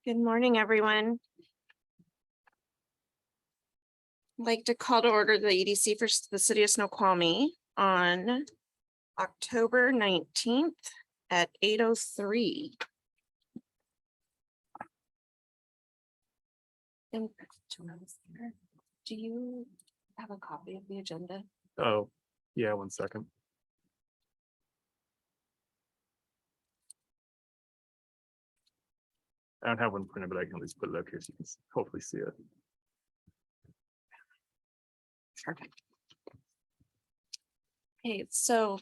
Good morning, everyone. I'd like to call to order the EDC for the city of Snoqualmie on October 19th at 8:03. And do you have a copy of the agenda? Oh, yeah, 1 second. I don't have one printed, but I can at least put it up here so you can hopefully see it. Perfect. Okay, so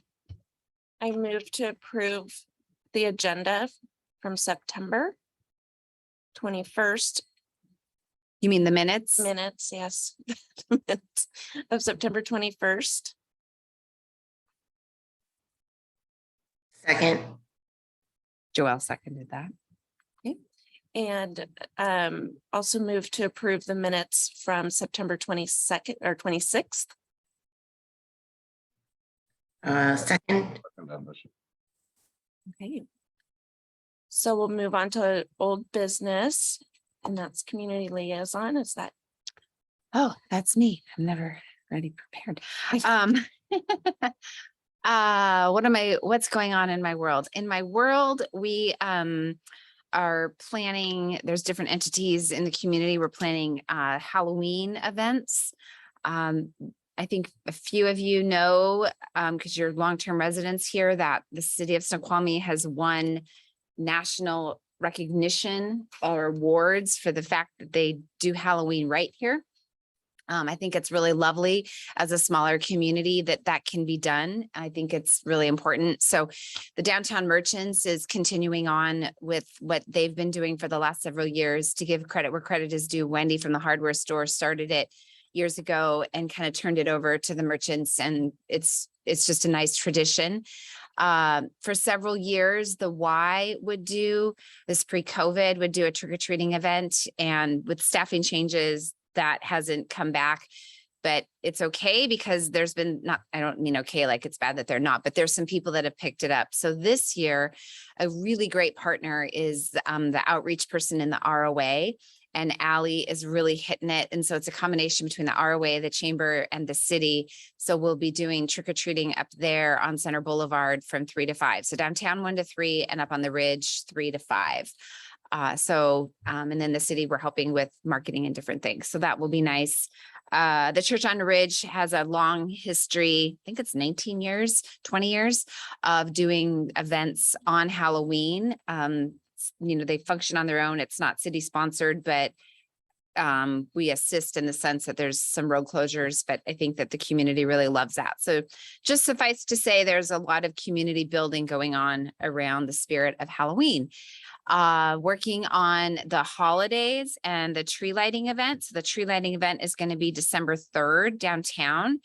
I move to approve the agenda from September 21st. You mean the minutes? Minutes, yes. Minutes of September 21st. Second. Joelle seconded that. And also move to approve the minutes from September 22nd or 26th. Second. Okay. So we'll move on to old business, and that's community liaison. Is that? Oh, that's me. I'm never ready prepared. What's going on in my world? In my world, we are planning, there's different entities in the community. We're planning Halloween events. I think a few of you know, because you're long-term residents here, that the city of Snoqualmie has won national recognition or awards for the fact that they do Halloween right here. I think it's really lovely as a smaller community that can be done. I think it's really important. So the Downtown Merchants is continuing on with what they've been doing for the last several years. To give credit where credit is due, Wendy from the hardware store started it years ago and kind of turned it over to the merchants. And it's just a nice tradition. For several years, the Y would do this pre-COVID would do a trick-or-treating event, and with staffing changes, that hasn't come back, but it's okay because there's been I don't mean okay, like it's bad that they're not, but there's some people that have picked it up. So this year, a really great partner is the outreach person in the ROA, and Allie is really hitting it. And so it's a combination between the ROA, the chamber, and the city. So we'll be doing trick-or-treating up there on Center Boulevard from 3 to 5. So downtown 1 to 3 and up on the ridge 3 to 5. And then the city, we're helping with marketing and different things. So that will be nice. The Church on the Ridge has a long history, I think it's 19 years, 20 years of doing events on Halloween. They function on their own. It's not city sponsored, but we assist in the sense that there's some road closures, but I think that the community really loves that. So just suffice to say, there's a lot of community building going on around the spirit of Halloween. Working on the holidays and the tree lighting event. So the tree lighting event is going to be December 3rd downtown.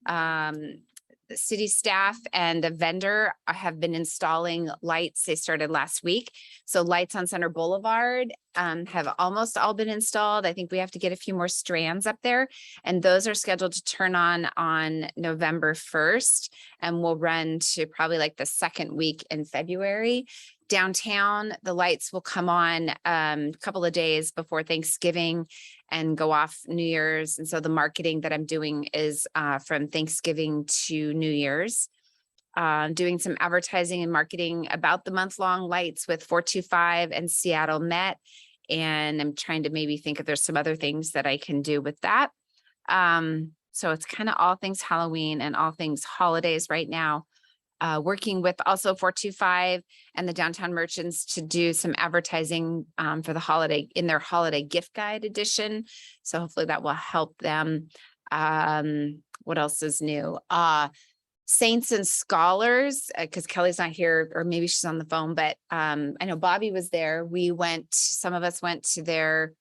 The city staff and the vendor have been installing lights. They started last week. So lights on Center Boulevard have almost all been installed. I think we have to get a few more strands up there, and those are scheduled to turn on November 1st and will run to probably like the second week in February. Downtown, the lights will come on a couple of days before Thanksgiving and go off New Year's. And so the marketing that I'm doing is from Thanksgiving to New Year's. Doing some advertising and marketing about the month-long lights with 425 and Seattle Met. And I'm trying to maybe think if there's some other things that I can do with that. So it's kind of all things Halloween and all things holidays right now. Working with also 425 and the Downtown Merchants to do some advertising for the holiday in their holiday gift guide edition. So hopefully that will help them. What else is new? Saints and Scholars, because Kelly's not here, or maybe she's on the phone, but I know Bobby was there. Some of us went to their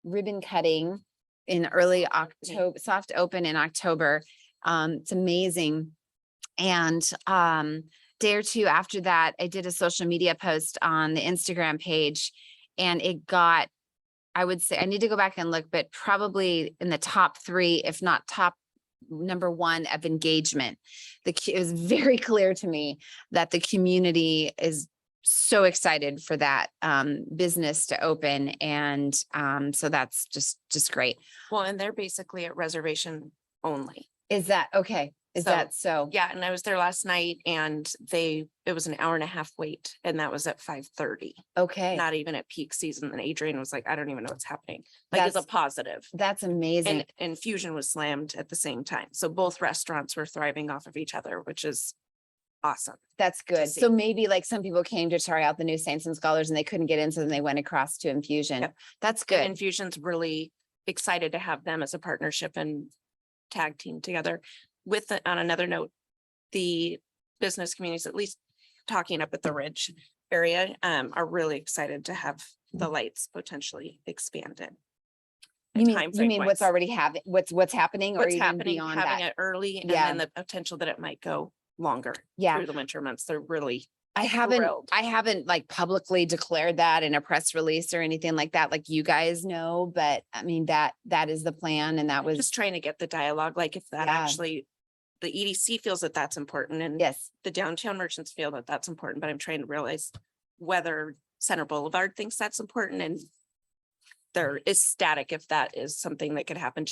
ribbon cutting in early October, soft open in October. It's amazing. And day or two after that, I did a social media post on the Instagram page, and it got, I would say, I need to go back and look, but probably in the top 3, if not top number 1 of engagement. It was very clear to me that the community is so excited for that business to open. And so that's just great. Well, and they're basically at reservation only. Is that okay? Is So, that so? Yeah, and I was there last night and it was an hour and a half wait and that was at 5:30. Okay. Not even at peak season. And Adrian was like, I don't even know what's happening. Like it's a That's- positive. That's amazing. And Fusion was slammed at the same time. So both restaurants were thriving off of each other, which is awesome. That's good. see. So maybe like some people came to try out the new Saints and Scholars and they couldn't get in, so then they went across to Infusion. Yep. That's And good. Infusion's really excited to have them as a partnership and tag team together. On another note, the business communities, at least talking up at the Ridge area, are really excited to have the lights potentially expanded. You mean timeframe what's wise. already happening, what's happening or What's even happening, beyond having that? it early and Yeah. then the potential that it might go longer Yeah. through the winter months. They're really I thrilled. haven't like publicly declared that in a press release or anything like that, like you guys know, but I mean, that is the plan and that was, just trying to get the dialogue, like if that Yeah. actually, the EDC feels that that's important and yes, the downtown merchants feel that that's important, but I'm trying to realize whether Center Boulevard thinks that's important and they're ecstatic if that is something that could happen.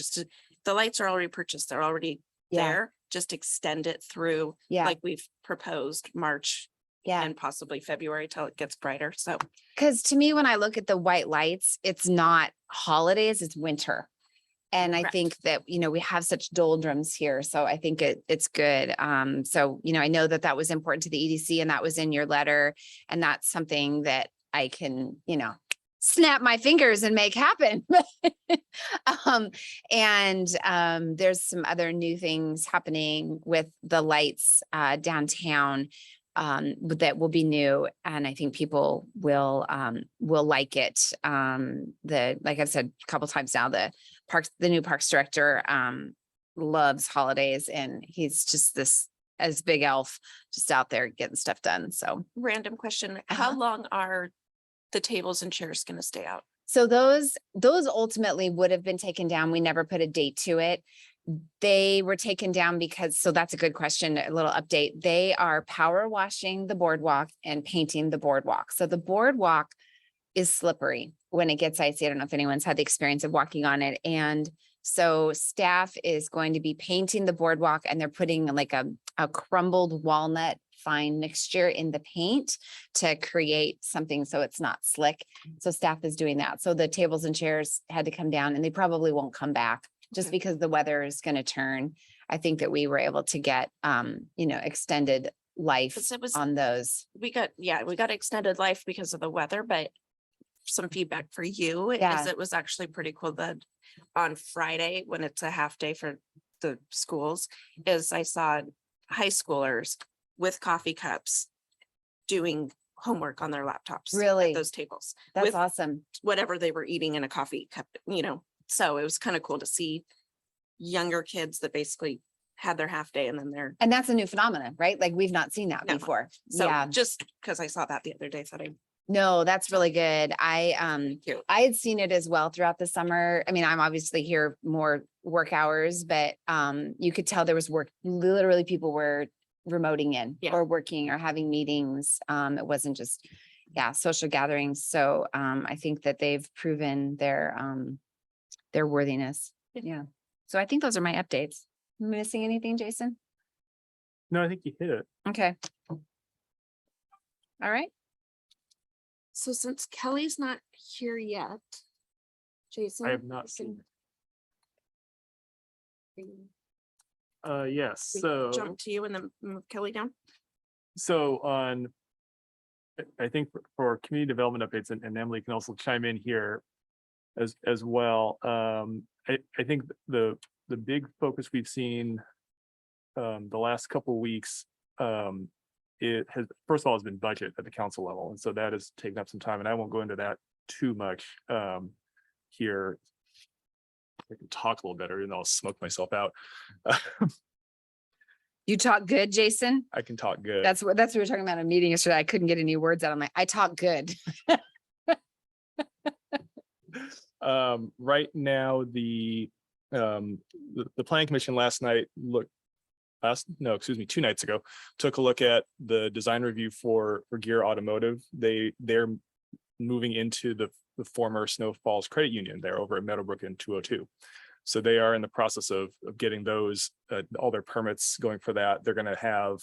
The lights are already purchased. They're already Yeah. there. Just extend it through, yeah, like we've proposed, March yeah. and possibly February till it gets brighter. So Cause to me, when I look at the white lights, it's not holidays, it's winter. And I Correct. think that, we have such doldrums here. So I think it's good. So, I know that was important to the EDC and that was in your letter. And that's something that I can, snap my fingers and make happen. There's some other new things happening with the lights downtown that will be new. And I think people will like it. Like I've said a couple times now, the new parks director loves holidays and he's just as big elf just out there getting stuff done. So random question, how Uh-huh. long are the tables and chairs going to stay out? So those ultimately would have been taken down. We never put a date to it. They were taken down so that's a good question, a little update. They are power washing the boardwalk and painting the boardwalk. So the boardwalk is slippery when it gets icy. I don't know if anyone's had the experience of walking on it. And so staff is going to be painting the boardwalk and they're putting like a crumbled walnut fine mixture in the paint to create something so it's not slick. So staff is doing that. So the tables and chairs had to come down and they probably won't come back just Okay. because the weather is going to turn. I think that we were able to get, extended life 'Cause it was- on those. We got extended life because of the weather, but some feedback for you Yeah. is it was actually pretty cool that on Friday, when it's a half day for the schools, is I saw high schoolers with coffee cups doing homework on their laptops. Really? At those tables, That's with awesome. whatever they were eating in a coffee cup, so it was kind of cool to see younger kids that basically had their half day and then they're, And that's a new phenomenon, right? Like we've not seen that No. before. so Yeah, just because I saw that the other day, thought no, that's really good. cute. I had seen it as well throughout the summer. I mean, I'm obviously here more work hours, but you could tell there was work, literally people were remoting in Yeah. or working or having meetings. It wasn't just, social gatherings. So I think that they've proven their worthiness. Yeah. Yeah. So I think those are my updates. Missing anything, Jason? No, I think you hit it. Okay. All right. So since Kelly's not here yet, Jason. I have not you seen can- yes, we so. Jump to you and then move Kelly down. So I think for community development updates, and Emily can also chime in here as well. I think the big focus we've seen the last couple of weeks, it has, first of all, has been budget at the council level. And so that has taken up some time, and I won't go into that too much here. I can talk a little better, even though I'll smoke myself out. You talk good, Jason? I can talk good. That's what we were talking about in a meeting yesterday. I couldn't get any words out. I'm like, I talk good. Right now, the planning commission last night looked 2 nights ago, took a look at the design review for Gear Automotive. They're moving into the former Snow Falls Credit Union there over at Meadowbrook and 202. So they are in the process of getting those, all their permits going for that. They're going to have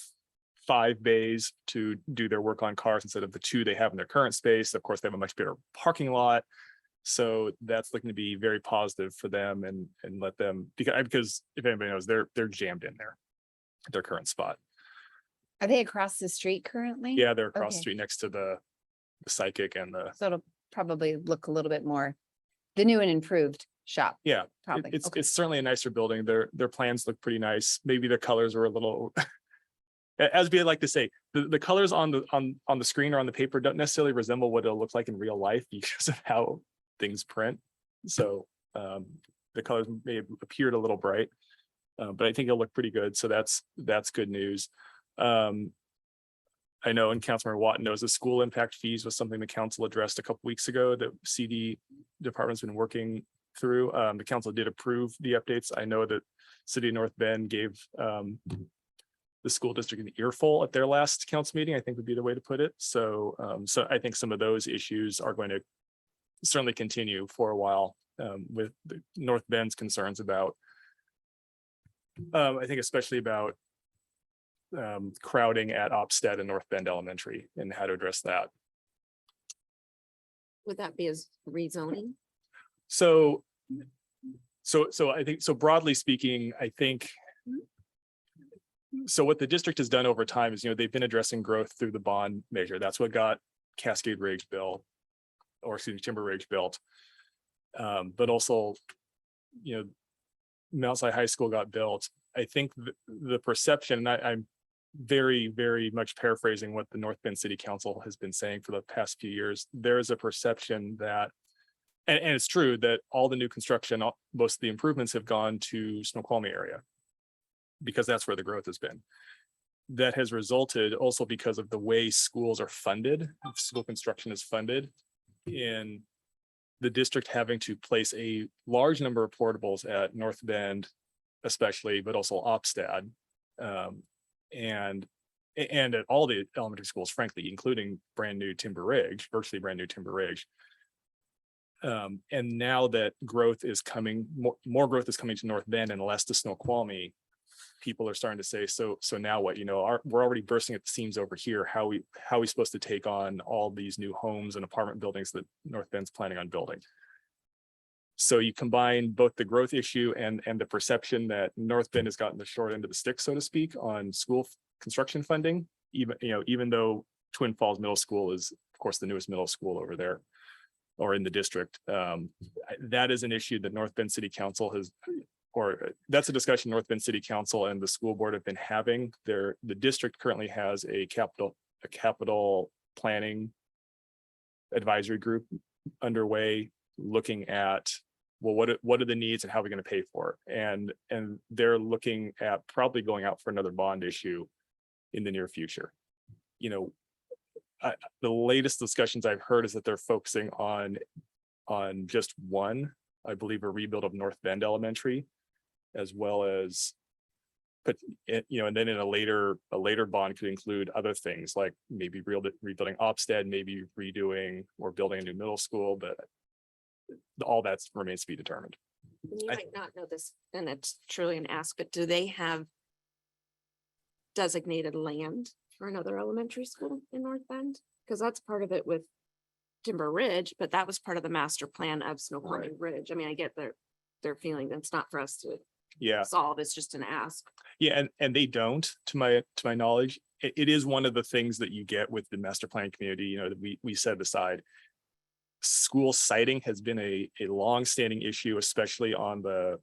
5 bays to do their work on cars instead of the 2 they have in their current space. Of course, they have a much bigger parking lot. So that's looking to be very positive for them and let them, because if anybody knows, they're jammed in there at their current spot. Are they across the street currently? Yeah, they're across the Okay. street next to the Psychic and the, So it'll probably look a little bit more, the new and improved shop. yeah, Probably. it's Okay. it's certainly a nicer building. Their plans look pretty nice. Maybe their colors are a little as we like to say, the colors on the screen or on the paper don't necessarily resemble what it'll look like in real life because of how things print. So the colors may have appeared a little bright, but I think it'll look pretty good. So that's good news. I know, and Councilmember Watt knows the school impact fees was something the council addressed a couple weeks ago that CD department's been working through. The council did approve the updates. I know that City of North Bend gave the school district an earful at their last council meeting, I think would be the way to put it. So I think some of those issues are going to certainly continue for a while with the North Bend's concerns about, I think especially about crowding at Opstead and North Bend Elementary and how to address that. Would that be as rezoning? So I think, so broadly speaking, I think, so what the district has done over time is, they've been addressing growth through the bond measure. That's what got Cascade Ridge built, or excuse me, Timber Ridge built. But also, Mount Si High School got built. I think the perception, and I'm very, very much paraphrasing what the North Bend City Council has been saying for the past few years. There is a perception that, and it's true that all the new construction, most of the improvements have gone to Snoqualmie area because that's where the growth has been. That has resulted also because of the way schools are funded, school construction is funded, in the district having to place a large number of portables at North Bend, especially, but also Opstead, and at all the elementary schools, frankly, including brand new Timber Ridge, virtually brand new Timber Ridge. And now that growth is coming, more growth is coming to North Bend and less to Snoqualmie, people are starting to say, so now what, we're already bursting at the seams over here. How are we supposed to take on all these new homes and apartment buildings that North Bend's planning on building? So you combine both the growth issue and the perception that North Bend has gotten the short end of the stick, so to speak, on school construction funding, even though Twin Falls Middle School is, of course, the newest middle school over there or in the district. That is an issue that North Bend City Council has, or that's a discussion North Bend City Council and the school board have been having. The district currently has a capital planning advisory group underway, looking at, well, what are the needs and how are we going to pay for it? And they're looking at probably going out for another bond issue in the near future. The latest discussions I've heard is that they're focusing on just one, I believe, a rebuild of North Bend Elementary, as well as, but and then in a later bond could include other things like maybe rebuilding Opstead, maybe redoing or building a new middle school, but all that remains to be determined. You might not know this, and it's truly an ask, but do they have designated land for another elementary school in North Bend? Because that's part of it with Timber Ridge, but that was part of the master plan of Snoqualmie Ridge. I mean, I get their feeling that's not for us to solve, it's just an ask. Yeah, and they don't, to my knowledge. It is one of the things that you get with the master plan community, that we set aside. School siting has been a long-standing issue, especially on the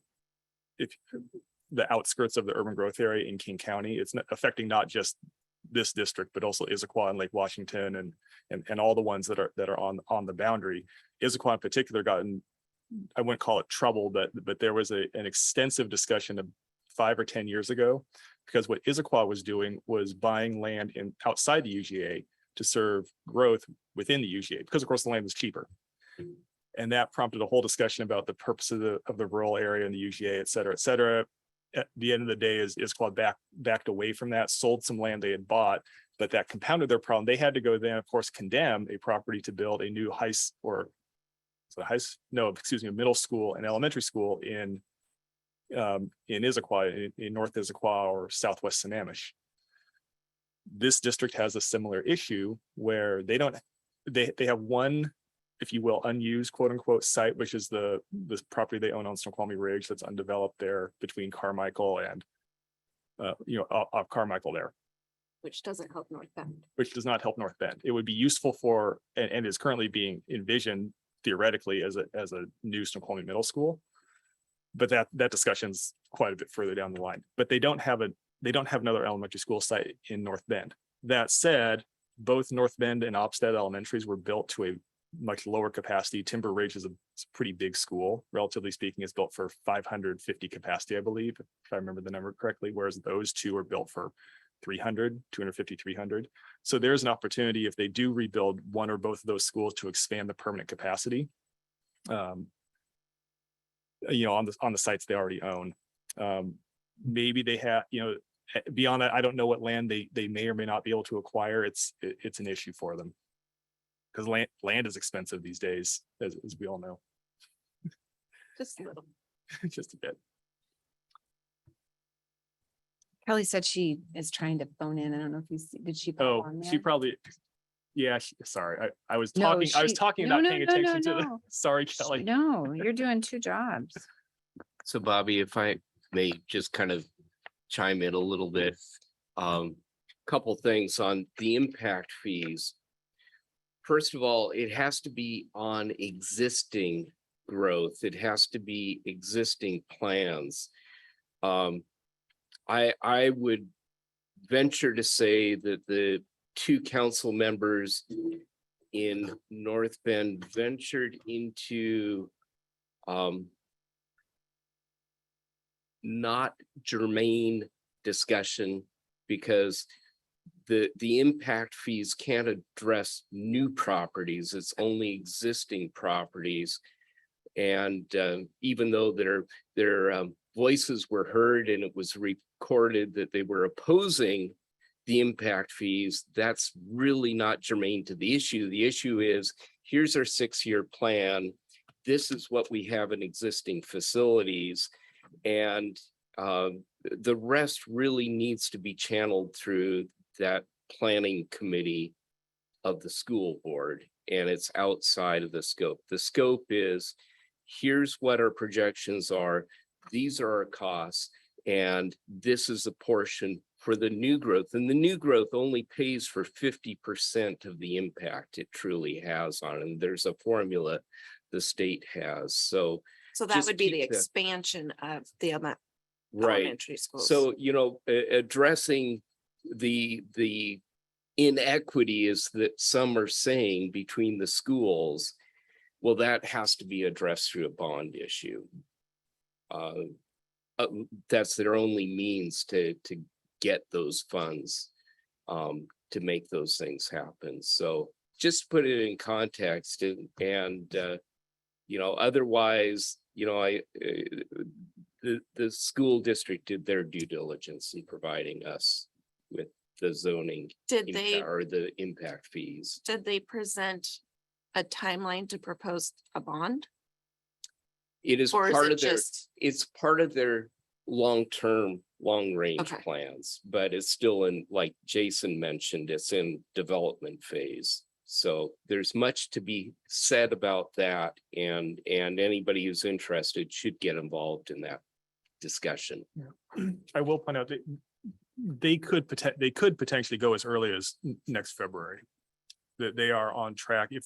outskirts of the urban growth area in King County. It's affecting not just this district, but also Issaquah and Lake Washington and all the ones that are on the boundary. Issaquah in particular gotten, I wouldn't call it trouble, but there was an extensive discussion of 5 or 10 years ago, because what Issaquah was doing was buying land outside the UGA to serve growth within the UGA, because of course the land was cheaper. And that prompted a whole discussion about the purpose of the rural area in the UGA, et cetera, et cetera. at the end of the day, is called backed away from that, sold some land they had bought, but that compounded their problem. They had to go then, of course, condemn a property to build a new middle school and elementary school in Issaquah, in North Issaquah or Southwest Sammamish. This district has a similar issue where they have one, if you will, unused quote unquote site, which is the property they own on Snoqualmie Ridge that's undeveloped there between Carmichael and off Carmichael there, Which doesn't help North Bend. which does not help North Bend. It would be useful for, and is currently being envisioned theoretically as a new Snoqualmie middle school. But that discussion's quite a bit further down the line. But they don't have another elementary school site in North Bend. That said, both North Bend and Opstead Elementaries were built to a much lower capacity. Timber Ridge is a pretty big school, relatively speaking. It's built for 550 capacity, I believe, if I remember the number correctly, whereas those two are built for 250, 300. So there's an opportunity if they do rebuild one or both of those schools to expand the permanent capacity. On the sites they already own. Maybe they have, beyond that, I don't know what land they may or may not be able to acquire. It's an issue for them. Because land is expensive these days, as we all know. Just a little. Just a bit. Kelly said she is trying to phone in. I don't know if did she? pop on She there? probably, yeah, sorry. I was No, talking no, about no, paying no, attention to the, no. sorry, Kelly. No, you're doing two jobs. So Bobby, if I may just kind of chime in a little bit. Couple things on the impact fees. First of all, it has to be on existing growth. It has to be existing plans. I would venture to say that the two council members in North Bend ventured into not germane discussion, because the impact fees can't address new properties. It's only existing properties. And even though their voices were heard and it was recorded that they were opposing the impact fees, that's really not germane to the issue. The issue is, here's our 6-year plan. This is what we have in existing facilities. And the rest really needs to be channeled through that planning committee of the school board. And it's outside of the scope. The scope is, here's what our projections are. These are our costs. And this is a portion for the new growth. And the new growth only pays for 50% of the impact it truly has on it. And there's a formula the state has. So So that Just would be the keep that- expansion of the right. elementary schools. So, addressing the inequity is that some are saying between the schools, well, that has to be addressed through a bond issue. That's their only means to get those funds to make those things happen. So just put it in context and otherwise, the school district did their due diligence in providing us with the zoning or the impact fees. Did they present a timeline to propose a bond? It is Or is part it of their, just, it's part of their long-term, long-range Okay. plans, but it's still in, like Jason mentioned, it's in development phase. So there's much to be said about that, and anybody who's interested should get involved in that discussion. I will point out that they could potentially go as early as next February. That they are on track. If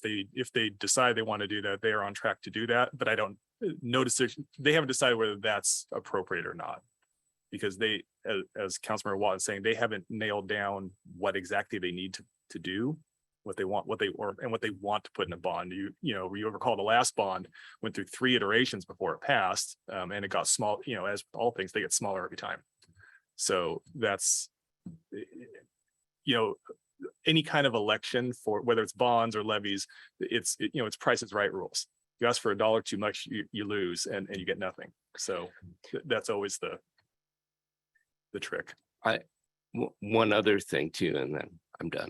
they decide they want to do that, they are on track to do that. But I don't notice they haven't decided whether that's appropriate or not. Because they, as Councilmember Watt is saying, they haven't nailed down what exactly they need to do, what they want to put in a bond. You recall the last bond went through 3 iterations before it passed, and it got small. As all things, they get smaller every time. So that's, any kind of election for whether it's bonds or levies, it's Price is Right rules. You ask for $1 too much, you lose and you get nothing. So that's always the the trick. One other thing too, and then I'm done.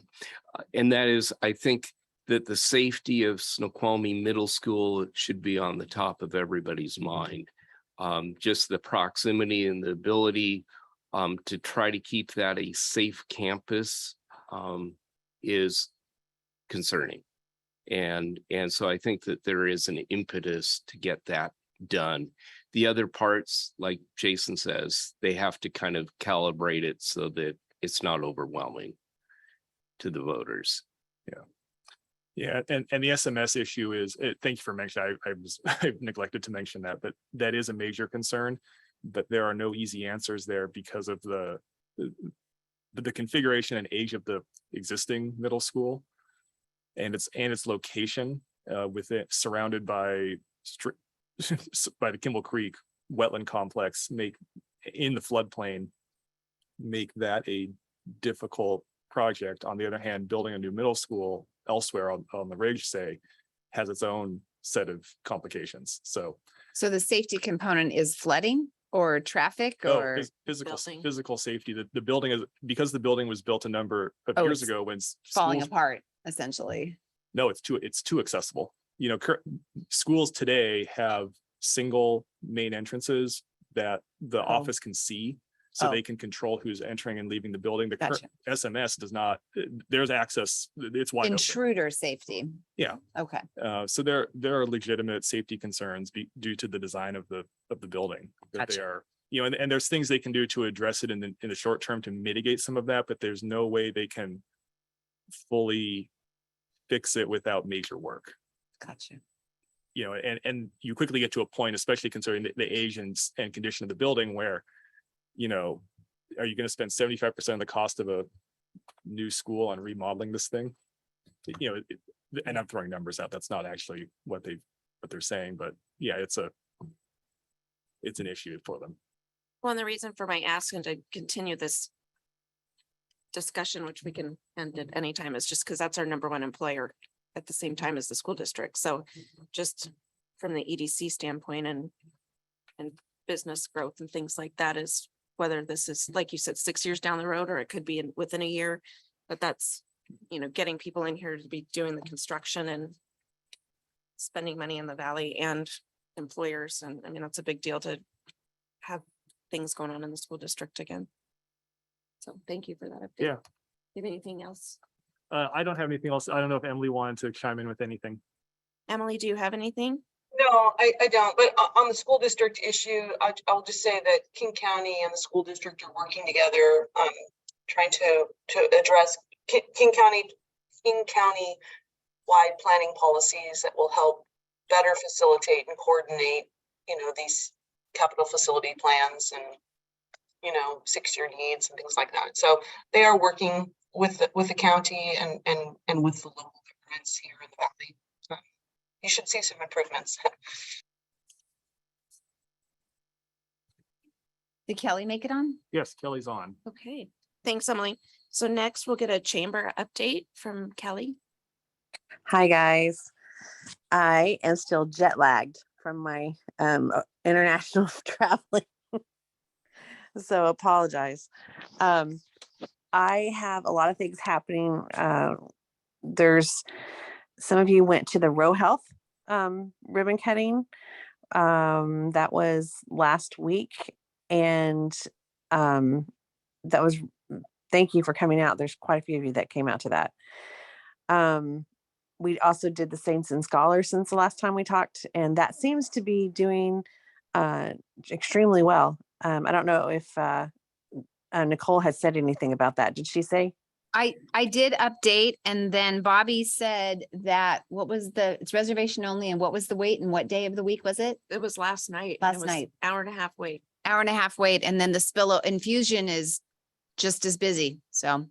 And that is, I think that the safety of Snoqualmie Middle School should be on the top of everybody's mind. Just the proximity and the ability to try to keep that a safe campus is concerning. And so I think that there is an impetus to get that done. The other parts, like Jason says, they have to kind of calibrate it so that it's not overwhelming to the voters. Yeah, and the SMS issue is, thank you for mentioning, I neglected to mention that, but that is a major concern. But there are no easy answers there because of the configuration and age of the existing middle school. And its location with it surrounded by by the Kimball Creek wetland complex in the floodplain make that a difficult project. On the other hand, building a new middle school elsewhere on the ridge, say, has its own set of complications. So So the safety component is flooding or traffic or? Building. physical safety. The building is, because the building was built a number of Oh, years it's ago when falling schools, apart, essentially. no, it's too accessible. You know, schools today have single main entrances that the office can see, so Oh. they can control who's entering and leaving the building. The current Gotcha. SMS does not. There's access. It's wide open. Intruder safety. Yeah. Okay, So there are legitimate safety concerns due to the design of the building that they Gotcha. are, you know, and there's things they can do to address it in the short term to mitigate some of that, but there's no way they can fully fix it without major work. gotcha. You know, and you quickly get to a point, especially considering the age and condition of the building, where, you know, are you going to spend 75% of the cost of a new school on remodeling this thing? You know, and I'm throwing numbers out. That's not actually what they're saying, but yeah, it's an issue for them. Well, and the reason for my asking to continue this discussion, which we can end at any time, is just because that's our number one employer at the same time as the school district. So just from the EDC standpoint and business growth and things like that, is whether this is, like you said, 6 years down the road, or it could be within a year, but that's, you know, getting people in here to be doing the construction and spending money in the valley and employers. And I mean, that's a big deal to have things going on in the school district again. So thank you for that update. Yeah. You have anything else? I don't have anything else. I don't know if Emily wanted to chime in with anything. Emily, do you have anything? No, I don't, but on the school district issue, I'll just say that King County and the school district are working together, trying to address King County wide planning policies that will help better facilitate and coordinate, you know, these capital facility plans and, you know, 6-year needs and things like that. So they are working with the county and with the local governments here in the valley. You should see some improvements. Did Kelly make it on? Yes, Kelly's on. Okay, thanks, Emily. So next we'll get a chamber update from Kelly. Hi, guys. I am still jet lagged from my international traveling. So apologize. I have a lot of things happening. There's some of you went to the Row Health ribbon cutting. That was last week. And that was, thank you for coming out. There's quite a few of you that came out to that. We also did the Saints and Scholars since the last time we talked, and that seems to be doing extremely well. I don't know if Nicole has said anything about that. Did she say? I did update, and then Bobby said that, it's reservation only, and what was the wait and what day of the week was it? It was last night. Last It was night. Hour and a half wait. Hour and a half wait, and then the infusion is just as busy. So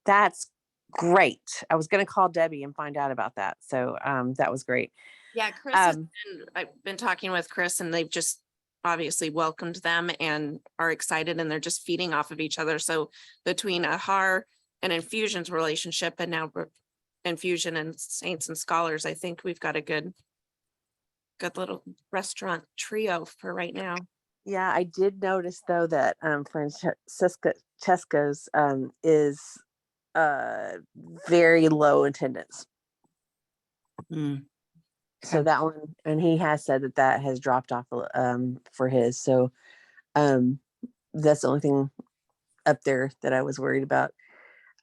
That's great. I was going to call Debbie and find out about that. So that was great. Yeah, Chris, I've been talking with Chris, and they've just obviously welcomed them and are excited, and they're just feeding off of each other. So between AHAR and Infusion's relationship, and now Infusion and Saints and Scholars, I think we've got a good little restaurant trio for right now. Yeah, I did notice though that Francesco's is very low attendance. So Okay. that one, and he has said that that has dropped off for his. So um that's the only thing up there that I was worried about.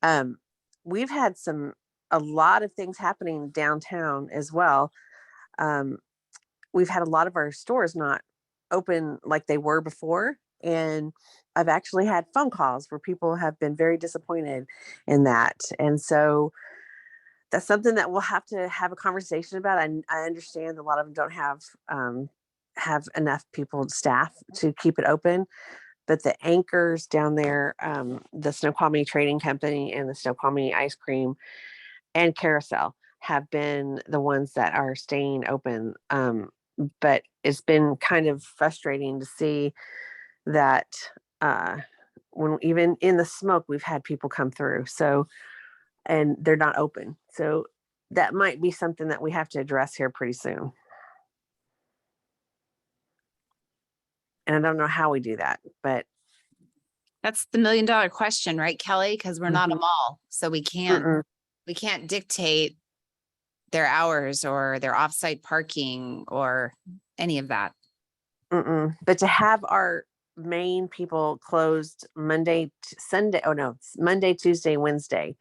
Um we've had a lot of things happening downtown as well. Um we've had a lot of our stores not open like they were before. And I've actually had phone calls where people have been very disappointed in that. And so that's something that we'll have to have a conversation about. I understand a lot of them don't have enough people, staff to keep it open. But the anchors down there, the Snoqualmie Trading Company and the Snoqualmie Ice Cream and Carousel have been the ones that are staying open. But it's been kind of frustrating to see that when even in the smoke, we've had people come through. So, and they're not open. So that might be something that we have to address here pretty soon. And I don't know how we do that, but That's the $1 million question, right, Kelly? Because we're not a Mhm. mall, so we can't dictate their hours or their offsite parking or any of that. But to have our main people closed Monday, Sunday, oh no, it's Monday, Tuesday, Wednesday.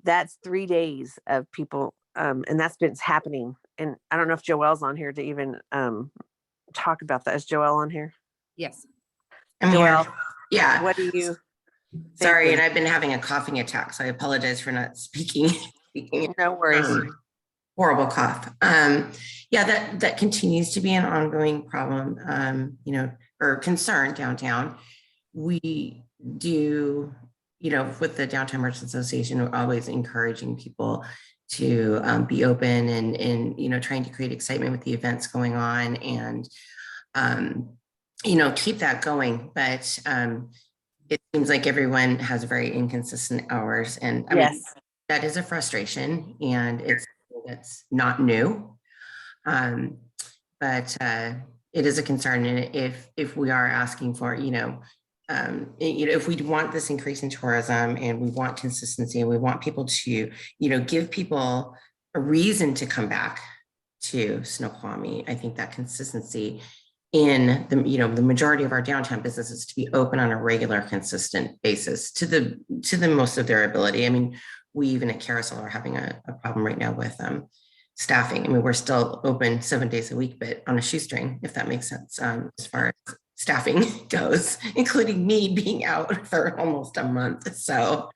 That's 3 days of people, and that's been happening. And I don't know if Joelle's on here to even talk about that. Is Joelle on here? Yes. I'm here. Joelle, Yeah. what do you? Sorry, thinking? and I've been having a coughing attack, so I apologize for not speaking. No worries. Horrible cough. Yeah, that continues to be an ongoing problem, or concern downtown. We do, with the Downtown Merchants Association, we're always encouraging people to be open and trying to create excitement with the events going on and keep that going. But it seems like everyone has very inconsistent hours, and I mean, Yes. that is a frustration, and it's not new. But it is a concern, and if we are asking for, if we want this increase in tourism and we want consistency and we want people to, give people a reason to come back to Snoqualmie, I think that consistency in the majority of our downtown businesses to be open on a regular, consistent basis to the most of their ability. I mean, we even at Carousel are having a problem right now with staffing. I mean, we're still open 7 days a week, but on a shoestring, if that makes sense, as far as staffing goes, including me being out for almost a month. So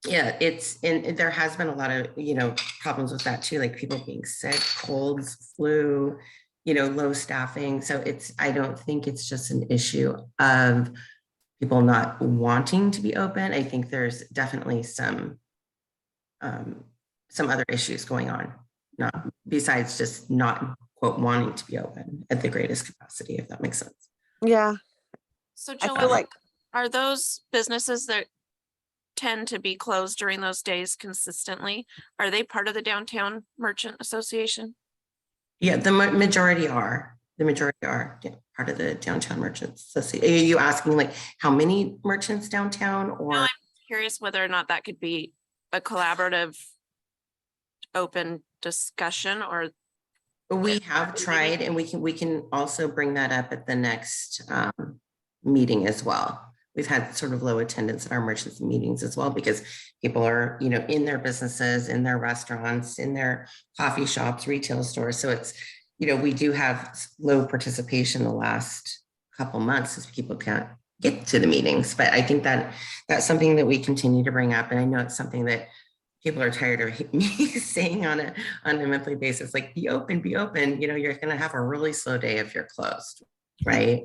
yeah, and there has been a lot of, problems with that too, like people being sick, colds, flu, low staffing. So I don't think it's just an issue of people not wanting to be open. I think there's definitely some other issues going on, not besides just not quote wanting to be open at the greatest capacity, if that makes sense. Yeah. So I feel Joelle, like are those businesses that tend to be closed during those days consistently? Are they part of the Downtown Merchant Association? Yeah, the majority are. Part of the Downtown Merchants Association. Are you asking like how many merchants downtown, or? No, I'm curious whether or not that could be a collaborative open discussion, or We have tried, and we can also bring that up at the next meeting as well. We've had sort of low attendance at our merchants meetings as well, because people are, in their businesses, in their restaurants, in their coffee shops, retail stores. So it's, we do have low participation the last couple months as people can't get to the meetings. But I think that that's something that we continue to bring up. And I know it's something that people are tired of me saying on a monthly basis, like, be open, you're going to have a really slow day if you're closed, right?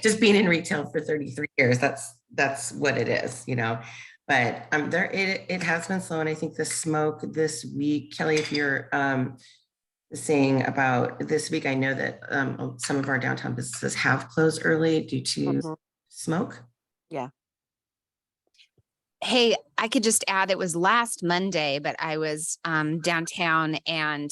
Just being in retail for 33 years, that's what it is, but it has been slow. And I think the smoke this week, Kelly, if you're saying about this week, I know that some of our downtown businesses have closed early due to smoke. Yeah. Hey, I could just add, it was last Monday, but I was downtown and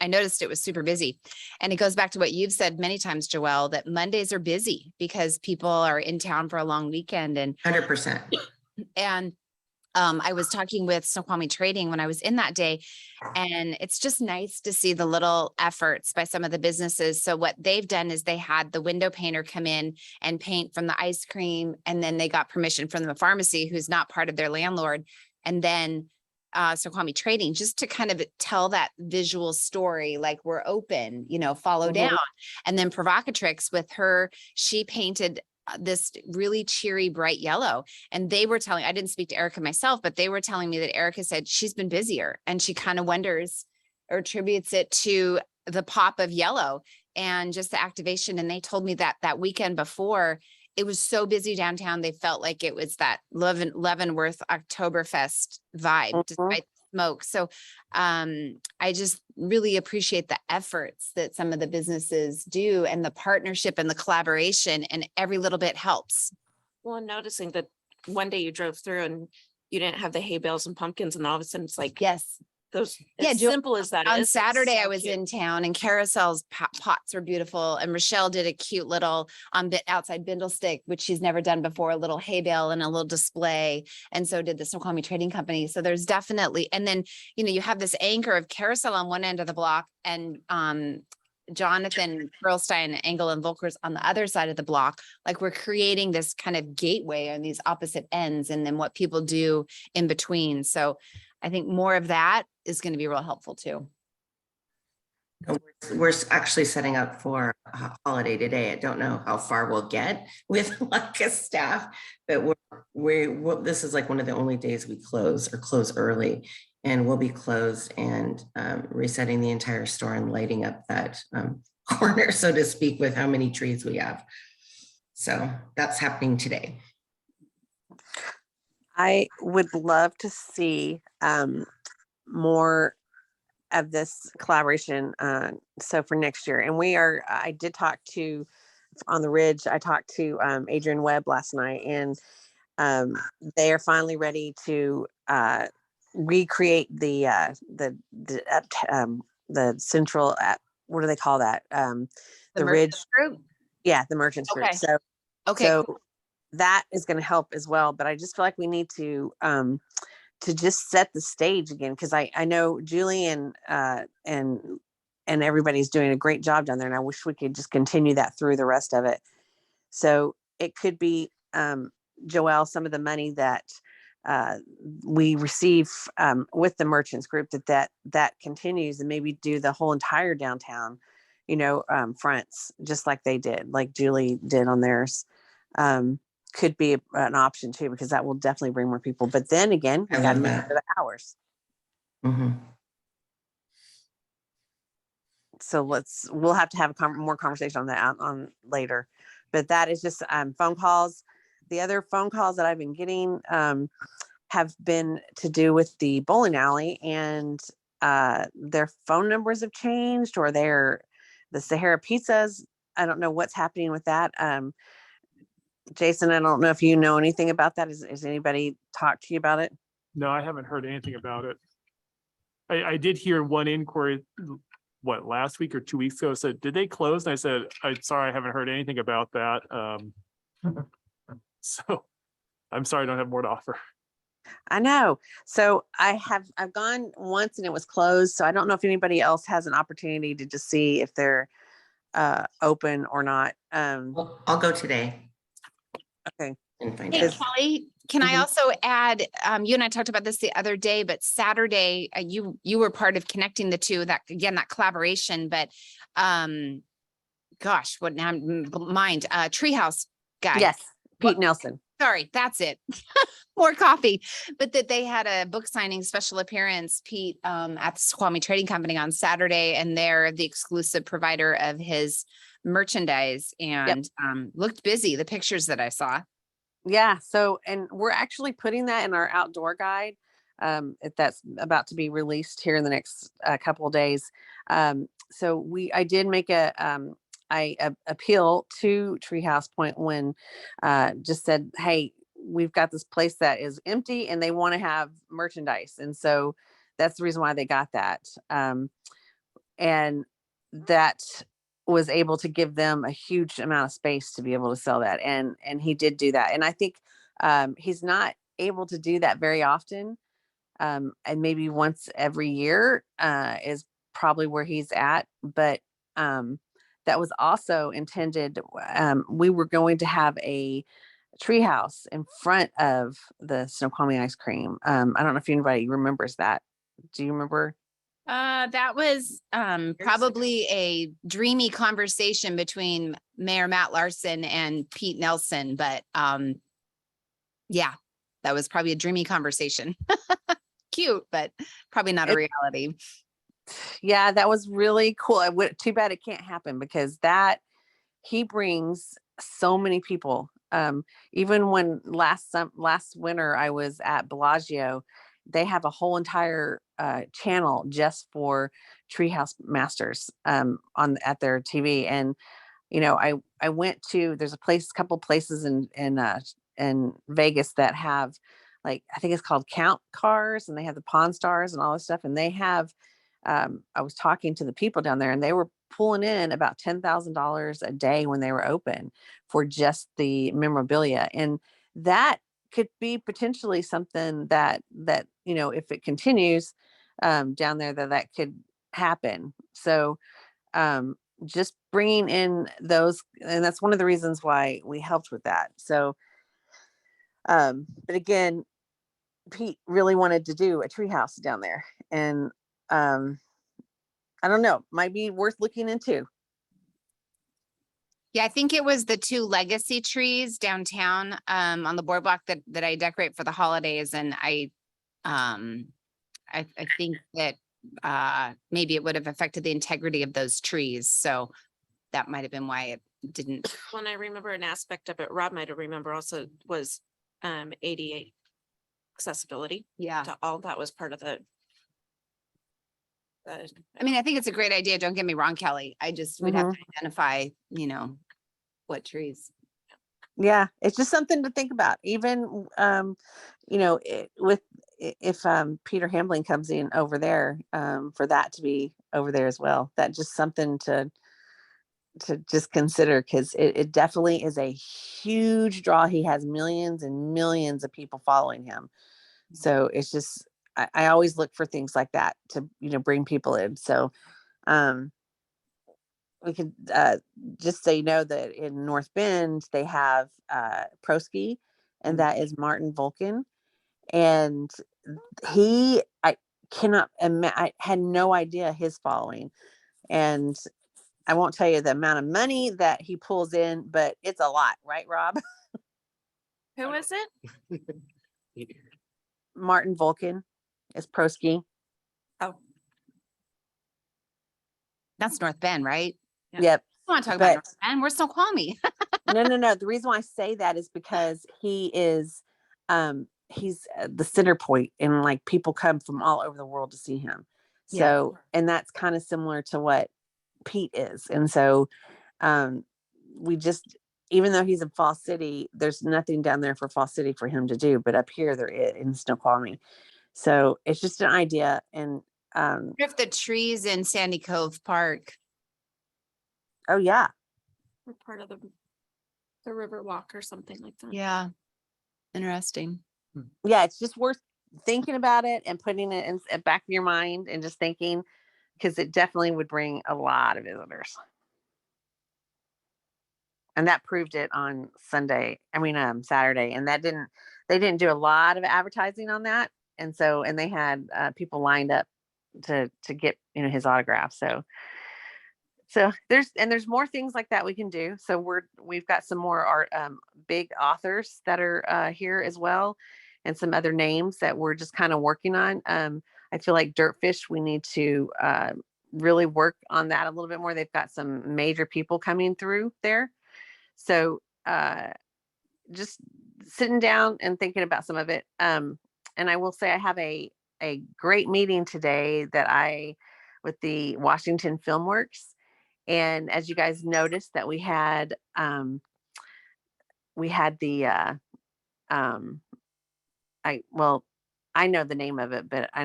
I noticed it was super busy. And it goes back to what you've said many times, Joelle, that Mondays are busy because people are in town for a long weekend. 100%. And I was talking with Snoqualmie Trading when I was in that day, and it's just nice to see the little efforts by some of the businesses. So what they've done is they had the window painter come in and paint from the ice cream, and then they got permission from the pharmacy, who's not part of their landlord. And then Snoqualmie Trading, just to kind of tell that visual story, like we're open, follow down. And then Provocatrix with her, she painted this really cheery, bright yellow. And they were telling, I didn't speak to Erica myself, but they were telling me that Erica said she's been busier and she kind of wonders or attributes it to the pop of yellow and just the activation. And they told me that that weekend before, it was so busy downtown. They felt like it was that Leavenworth Oktoberfest vibe, despite the smoke. So I just really appreciate the efforts that some of the businesses do and the partnership and the collaboration, and every little bit helps. Well, and noticing that one day you drove through and you didn't have the hay bales and pumpkins, and all of a sudden it's like, Yes. those, Yeah, as Jill, simple as that On is, it's Saturday, I so was cute. in town and Carousel's pots are beautiful. And Rochelle did a cute little bit outside Bindlestick, which she's never done before, a little hay bale and a little display. And so did the Snoqualmie Trading Company. So there's definitely, and then, you have this anchor of Carousel on one end of the block and Jonathan Perlstein, Engel and Volkers on the other side of the block. Like we're creating this kind of gateway on these opposite ends, and then what people do in between. So I think more of that is going to be real helpful too. We're actually setting up for a holiday today. I don't know how far we'll get with like a staff, but this is like one of the only days we close early, and we'll be closed and resetting the entire store and lighting up that corner, so to speak, with how many trees we have. So that's happening today. I would love to see more of this collaboration. So for next year, and I did talk to, on the Ridge, I talked to Adrian Webb last night, and they are finally ready to recreate the central, what do they call that? The Ridge Group. Yeah, the Merchants Group. Okay. So Okay. so that is going to help as well. But I just feel like we need to just set the stage again, because I know Julie and everybody's doing a great job down there, and I wish we could just continue that through the rest of it. So it could be, Joelle, some of the money that we receive with the Merchants Group, that continues, and maybe do the whole entire downtown, fronts, just like they did, like Julie did on theirs. Could be an option too, because that will definitely bring more people. But then again, we got to make the hours. So we'll have to have more conversation on that on later. But that is just phone calls. The other phone calls that I've been getting have been to do with the bowling alley, and their phone numbers have changed, or the Sahara Pizzas. I don't know what's happening with that. Jason, I don't know if you know anything about that. Has anybody talked to you about it? No, I haven't heard anything about it. I did hear one inquiry, last week or 2 weeks ago, said, did they close? And I said, I'm sorry, I haven't heard anything about that. So I'm sorry, I don't have more to offer. I know. So I've gone once and it was closed. So I don't know if anybody else has an opportunity to just see if they're open or not. I'll go today. Okay. And find Hey, out. Kelly, can I also add, you and I talked about this the other day, but Saturday, you were part of connecting the two, that collaboration, but gosh, what now? Treehouse guy. Yes. Pete Nelson. Sorry, that's it. More coffee. But that they had a book signing special appearance, Pete, at the Snoqualmie Trading Company on Saturday, and they're the exclusive provider of his merchandise, and looked busy, the pictures that I saw. Yeah. So, and we're actually putting that in our outdoor guide. If that's about to be released here in the next couple of days. So I did make I appeal to Treehouse Point when just said, hey, we've got this place that is empty and they want to have merchandise. And so that's the reason why they got that. and that was able to give them a huge amount of space to be able to sell that. And he did do that. And I think he's not able to do that very often. And maybe once every year is probably where he's at. But that was also intended. We were going to have a treehouse in front of the Snoqualmie ice cream. I don't know if anybody remembers that. Do you remember? That was probably a dreamy conversation between Mayor Matt Larson and Pete Nelson, but yeah, that was probably a dreamy conversation. Cute, but probably not a reality. Yeah, that was really cool. Too bad it can't happen because that he brings so many people. Even when last winter I was at Bellagio, they have a whole entire channel just for Treehouse Masters at their TV. And you know, I went to, there's a couple places in Vegas that have, like, I think it's called Count Cars, and they have the Pawn Stars and all this stuff. And they have, I was talking to the people down there, and they were pulling in about $10,000 a day when they were open for just the memorabilia. And that could be potentially something that, you know, if it continues down there, that could happen. So just bringing in those, and that's one of the reasons why we helped with that. So but again, Pete really wanted to do a treehouse down there, and I don't know, might be worth looking into. Yeah, I think it was the 2 legacy trees downtown on the boardwalk that I decorate for the holidays. And I think that maybe it would have affected the integrity of those trees. So that might have been why it didn't. When I remember an aspect of it, Rob might have remember also was ADA accessibility Yeah. to all. That was part of the I mean, I think it's a great idea. Don't get me wrong, Kelly. I just would have to identify, you know, what trees. Yeah, it's just something to think about. Even you know, if Peter Hambling comes in over there, for that to be over there as well, that just something to just consider, because it definitely is a huge draw. He has millions and millions of people following him. So it's just, I always look for things like that to, you know, bring people in. So we could just say, you know, that in North Bend, they have Pro Ski, and that is Martin Vulcan. And I cannot imagine, I had no idea his following. And I won't tell you the amount of money that he pulls in, but it's a lot, right, Rob? who is it? Martin Vulcan is Pro Ski. Oh, That's North Bend, right? Yeah. Yep. I want to talk But- about North Bend. We're Snoqualmie. No. The reason why I say that is because he is, he's the center point, and like people come from all over the world to see him. So, and that's kind of similar to what Pete is. And so, we just, even though he's in Fall City, there's nothing down there for Fall City for him to do, but up here there is in Snoqualmie. So it's just an idea. And, If the trees in Sandy Cove Park. oh yeah, we're part of the river walk or something like that. Yeah. Interesting. yeah, it's just worth thinking about it and putting it in the back of your mind and just thinking, because it definitely would bring a lot of visitors. And that proved it on Saturday, and they didn't do a lot of advertising on that. And so, and they had people lined up to get, you know, his autograph. So there's more things like that we can do. So we've got some more art, big authors that are here as well, and some other names that we're just kind of working on. I feel like Dirtfish, we need to really work on that a little bit more. They've got some major people coming through there. So just sitting down and thinking about some of it. And I will say I have a great meeting today with the Washington Filmworks. And as you guys noticed, that we had the I know the name of it, but I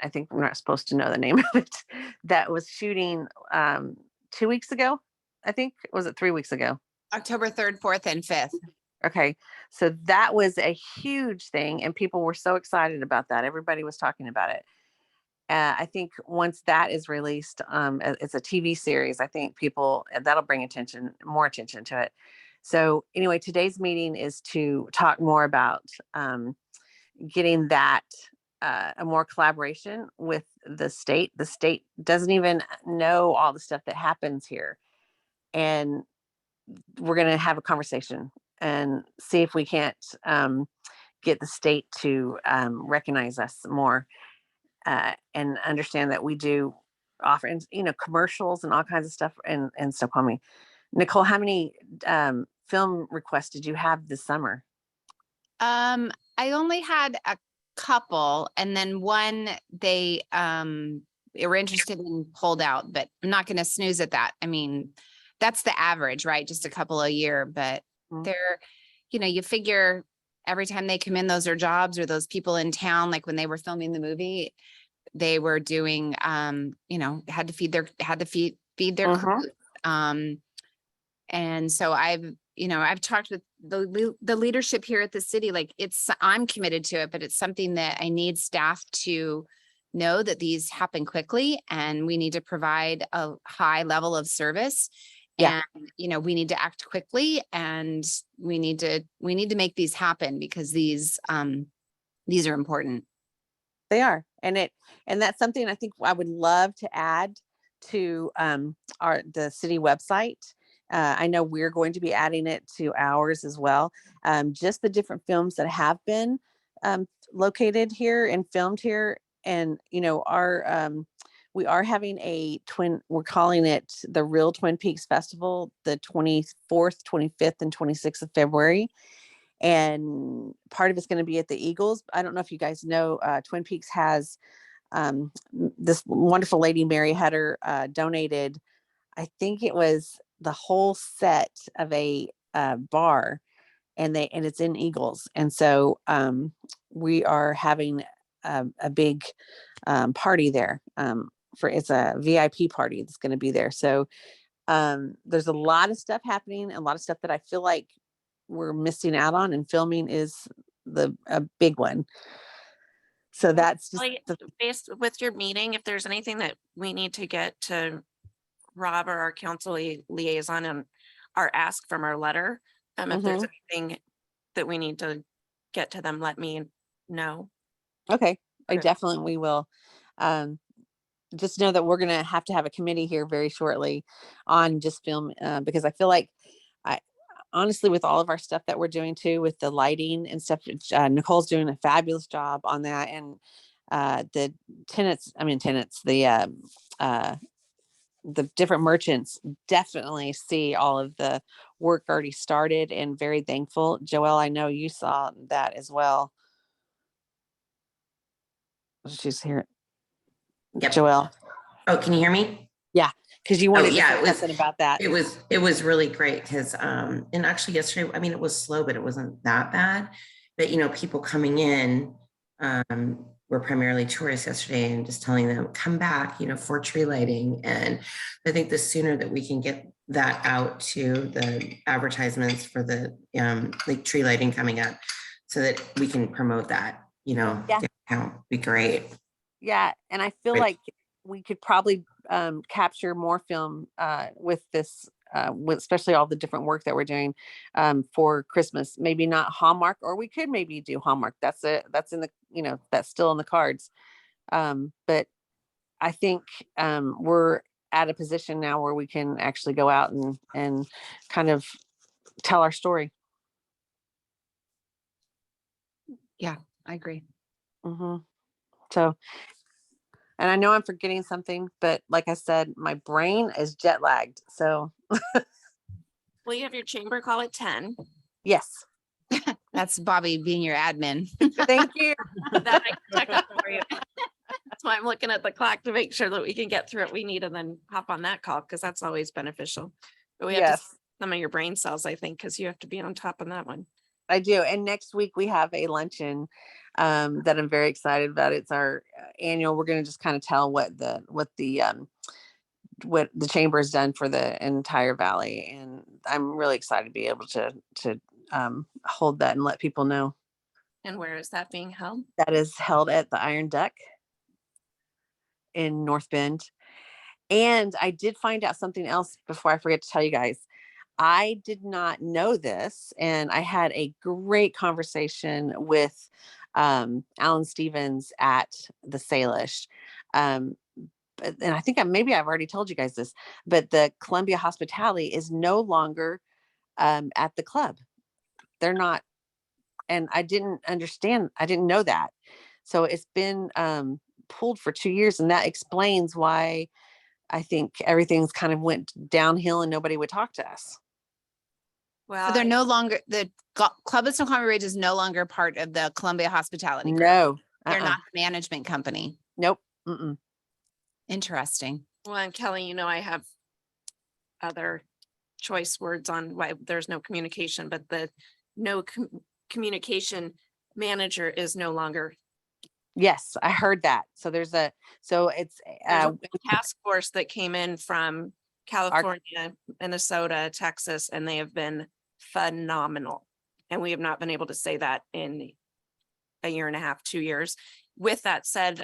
think we're not supposed to know the name of it. That was shooting 2 weeks ago. I think, was it 3 weeks ago? October 3rd, 4th, and 5th. Okay. So that was a huge thing and people were so excited about that. Everybody was talking about it. I think once that is released, it's a TV series. I think people that'll bring more attention to it. So anyway, today's meeting is to talk more about getting that a more collaboration with the state. The state doesn't even know all the stuff that happens here, and we're going to have a conversation and see if we can't get the state to recognize us more. And understand that we do offer, commercials and all kinds of stuff in Snoqualmie. Nicole, how many film requests did you have this summer? I only had a couple, and then one they were interested in pulled out, but I'm not going to snooze at that. I mean, that's the average, right? Just a couple a year, but Mhm. they're, you figure every time they come in, those are jobs or those people in town, like when they were filming the movie, they were doing, had to feed their Mhm. crew. And so I've talked with the leadership here at the city, like I'm committed to it, but it's something that I need staff to know that these happen quickly and we need to provide a high level of service. Yeah. And, we need to act quickly and we need to make these happen because these are important. They are, and that's something I think I would love to add to the city website. I know we're going to be adding it to ours as well. Just the different films that have been located here and filmed here, and we are having we're calling it the Real Twin Peaks Festival, the 24th, 25th, and 26th of February. And part of it's going to be at the Eagles. I don't know if you guys know, Twin Peaks has this wonderful lady, Mary Hutter, donated, I think it was the whole set of a bar, and it's in Eagles. And so we are having a big party there. It's a VIP party that's going to be there. So there's a lot of stuff happening, a lot of stuff that I feel like we're missing out on, and filming is a big one. So that's just Based with your meeting, if there's anything that we need to get to Rob or our council liaison and our ask from our letter, if there's anything that we need to get to them, let me know. okay. I Okay. definitely will. Just know that we're going to have a committee here very shortly on just film, because I feel like honestly, with all of our stuff that we're doing too, with the lighting and stuff, Nicole's doing a fabulous job on that. And the the different merchants definitely see all of the work already started and very thankful. Joelle, I know you saw that as well. She's here. Yep. Joelle. Oh, can you hear me? Yeah. Cause you wanted to yeah, say it was- something about that. It was really great because and actually yesterday, I mean, it was slow, but it wasn't that bad. But people coming in were primarily tourists yesterday, and just telling them come back, for tree lighting. And I think the sooner that we can get that out to the advertisements for the like tree lighting coming up, so that we can promote that, discount, be great. Yeah. And I feel like we could probably capture more film with this, with especially all the different work that we're doing for Christmas. Maybe not Hallmark, or we could maybe do Hallmark. That's in the, that's still in the cards. But I think we're at a position now where we can actually go out and kind of tell our story. Yeah, I agree. So, and I know I'm forgetting something, but like I said, my brain is jet lagged. So Well, you have your chamber call at 10. yes. That's Bobby being your admin. Thank you. That I can check up for you. That's why I'm looking at the clock to make sure that we can get through what we need and then hop on that call, because that's always beneficial. But we have to Yes. some of your brain cells, I think, because you have to be on top of that one. I do. And next week we have a luncheon that I'm very excited about. It's our annual. We're going to just kind of tell what the chamber has done for the entire valley, and I'm really excited to be able to hold that and let people know. And where is that being held? That is held at the Iron Duck in North Bend. And I did find out something else before I forget to tell you guys. I did not know this, and I had a great conversation with Alan Stevens at the Salish. And I think maybe I've already told you guys this, but the Columbia Hospitality is no longer at the club. They're not, and I didn't know that. So it's been pulled for 2 years, and that explains why I think everything's kind of went downhill and nobody would talk to us. Well, So they're no longer, Club of Snoqualmie Ridge is no longer part of the Columbia Hospitality Group. No, They're not the management company. Nope. Mm-mm. Interesting. well, and Kelly, you know, I have other choice words on why there's no communication, but the communication manager is no longer. Yes, I heard that. So it's There's a task force that came in from California, Minnesota, Texas, and they have been phenomenal. And we have not been able to say that in a year and a half, 2 years. With that said,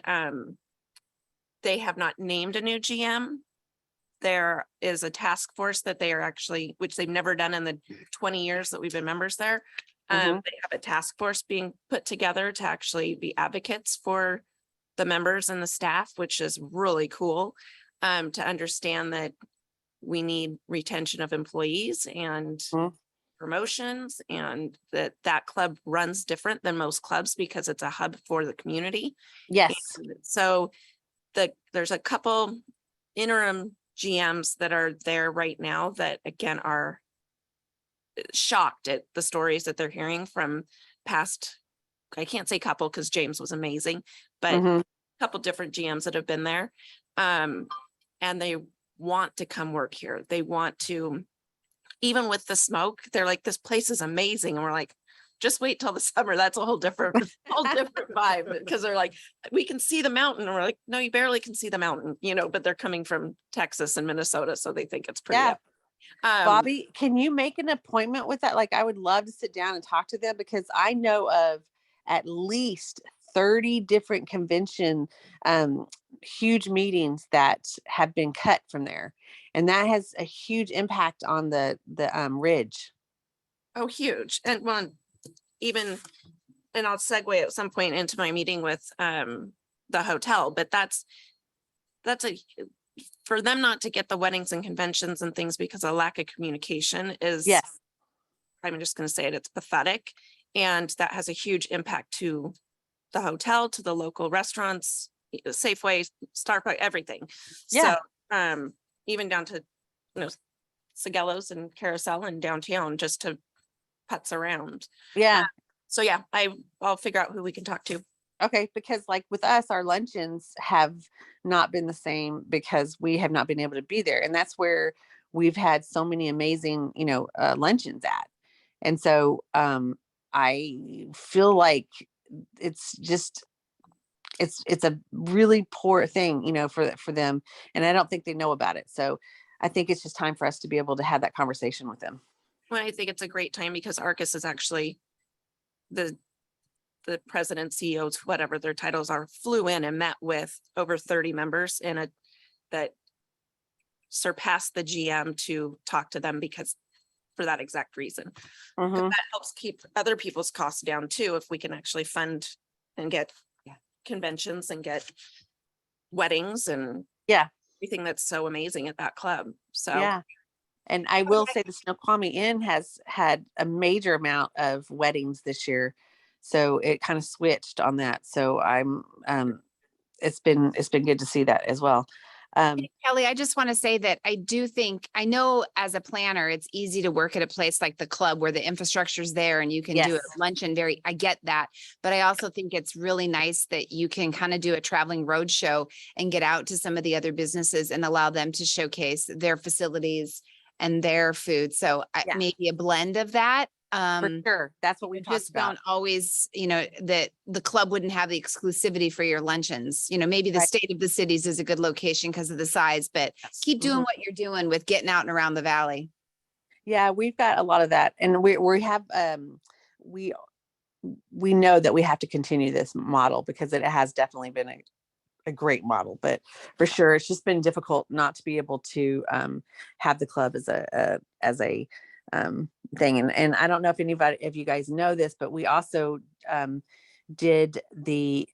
they have not named a new GM. There is a task force that they are actually, which they've never done in the 20 years that we've been members there. They have a task force being put together to actually be advocates for the members and the staff, which is really cool, to understand that we need retention of employees and promotions, and that club runs different than most clubs because it's a hub for the community. Yes. And so there's a couple interim GMs that are there right now that again are shocked at the stories that they're hearing from past, I can't say couple because James was amazing, but a couple different GMs that have been there. And they want to come work here. They want to, even with the smoke, they're like, this place is amazing. And we're like, just wait till the summer. That's a whole different vibe, because they're like, we can see the mountain. And we're like, no, you barely can see the mountain, you know, but they're coming from Texas and Minnesota. So they think it's pretty. Yeah. Epic. Bobby, can you make an appointment with that? Like, I would love to sit down and talk to them, because I know of at least 30 different convention, huge meetings that have been cut from there. And that has a huge impact on the ridge. Oh, huge. And one, even, and I'll segue at some point into my meeting with the hotel, but that's for them not to get the weddings and conventions and things because of lack of communication is, yes, I'm just going to say it, it's pathetic. And that has a huge impact to the hotel, to the local restaurants, Safeway, Starbucks, everything. Yeah. So even down to, you know, Sigello's and Carousel and downtown, just to putz around. Yeah. So yeah, I'll figure out who we can talk to. Okay, because like with us, our luncheons have not been the same because we have not been able to be there. And that's where we've had so many amazing, luncheons at. And so I feel like it's just, it's a really poor thing, for them. And I don't think they know about it. So I think it's just time for us to be able to have that conversation with them. Well, I think it's a great time because Arcus is actually the president, CEOs, whatever their titles are, flew in and met with over 30 members that surpassed the GM to talk to them because for that exact reason. That helps keep other people's costs down too, if we can actually fund and get conventions and get weddings and everything that's so amazing at that club. So yeah. And I will say the Snoqualmie Inn has had a major amount of weddings this year. So it kind of switched on that. So it's been good to see that as well. Kelly, I just want to say that I know as a planner, it's easy to work at a place like the club where the infrastructure is there and you can do a luncheon I get that. But I also think it's really nice that you can kind of do a traveling road show and get out to some of the other businesses and allow them to showcase their facilities and their food. So maybe a blend of that For sure. That's what we we talked just about. don't always, that the club wouldn't have the exclusivity for your luncheons. Maybe the Right. state of the cities is a good location because of the size, but keep doing Mhm. what you're doing with getting out and around the valley. Yeah, we've got a lot of that. And we have, we know that we have to continue this model because it has definitely been a great model, but for sure, it's just been difficult not to be able to have the club as a thing. And I don't know if you guys know this, but we also did the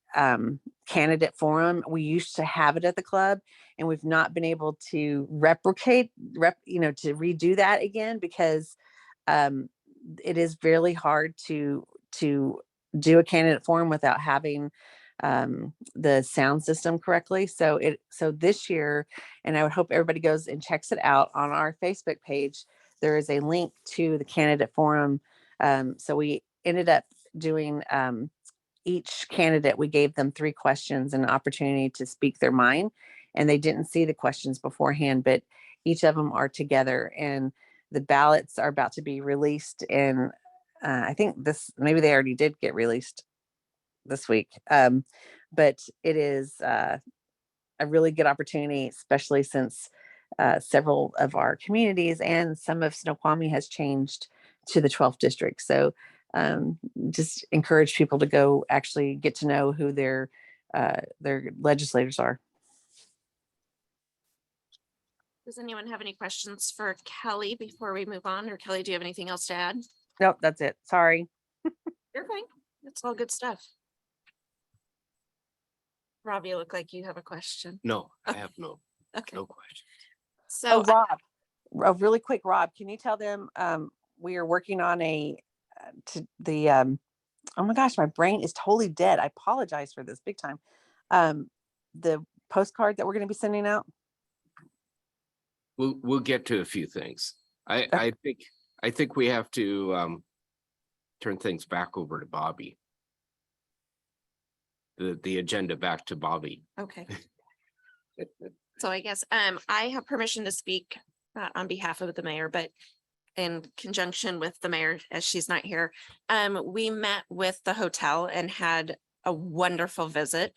candidate forum. We used to have it at the club, and we've not been able to to redo that again because it is really hard to do a candidate forum without having the sound system correctly. So this year, and I would hope everybody goes and checks it out on our Facebook page. There is a link to the candidate forum. So we ended up doing each candidate, we gave them 3 questions and an opportunity to speak their mind, and they didn't see the questions beforehand, but each of them are together, and the ballots are about to be released. And I think maybe they already did get released this week. But it is a really good opportunity, especially since several of our communities and some of Snoqualmie has changed to the 12th district. So just encourage people to go actually get to know who their legislators are. Does anyone have any questions for Kelly before we move on? Or Kelly, do you have anything else to add? Nope, that's it. Sorry. You're fine. It's all good stuff. Rob, you look like you have a question. No, I have Okay. no question. So Rob, really quick, Rob, can you tell them we are working on oh my gosh, my brain is totally dead. I apologize for this big time. The postcard that we're going to be sending out. We'll get to a few things. I think we have to turn things back over to Bobby. The agenda back to Bobby. okay. So I guess I have permission to speak on behalf of the mayor, but in conjunction with the mayor, as she's not here, we met with the hotel and had a wonderful visit.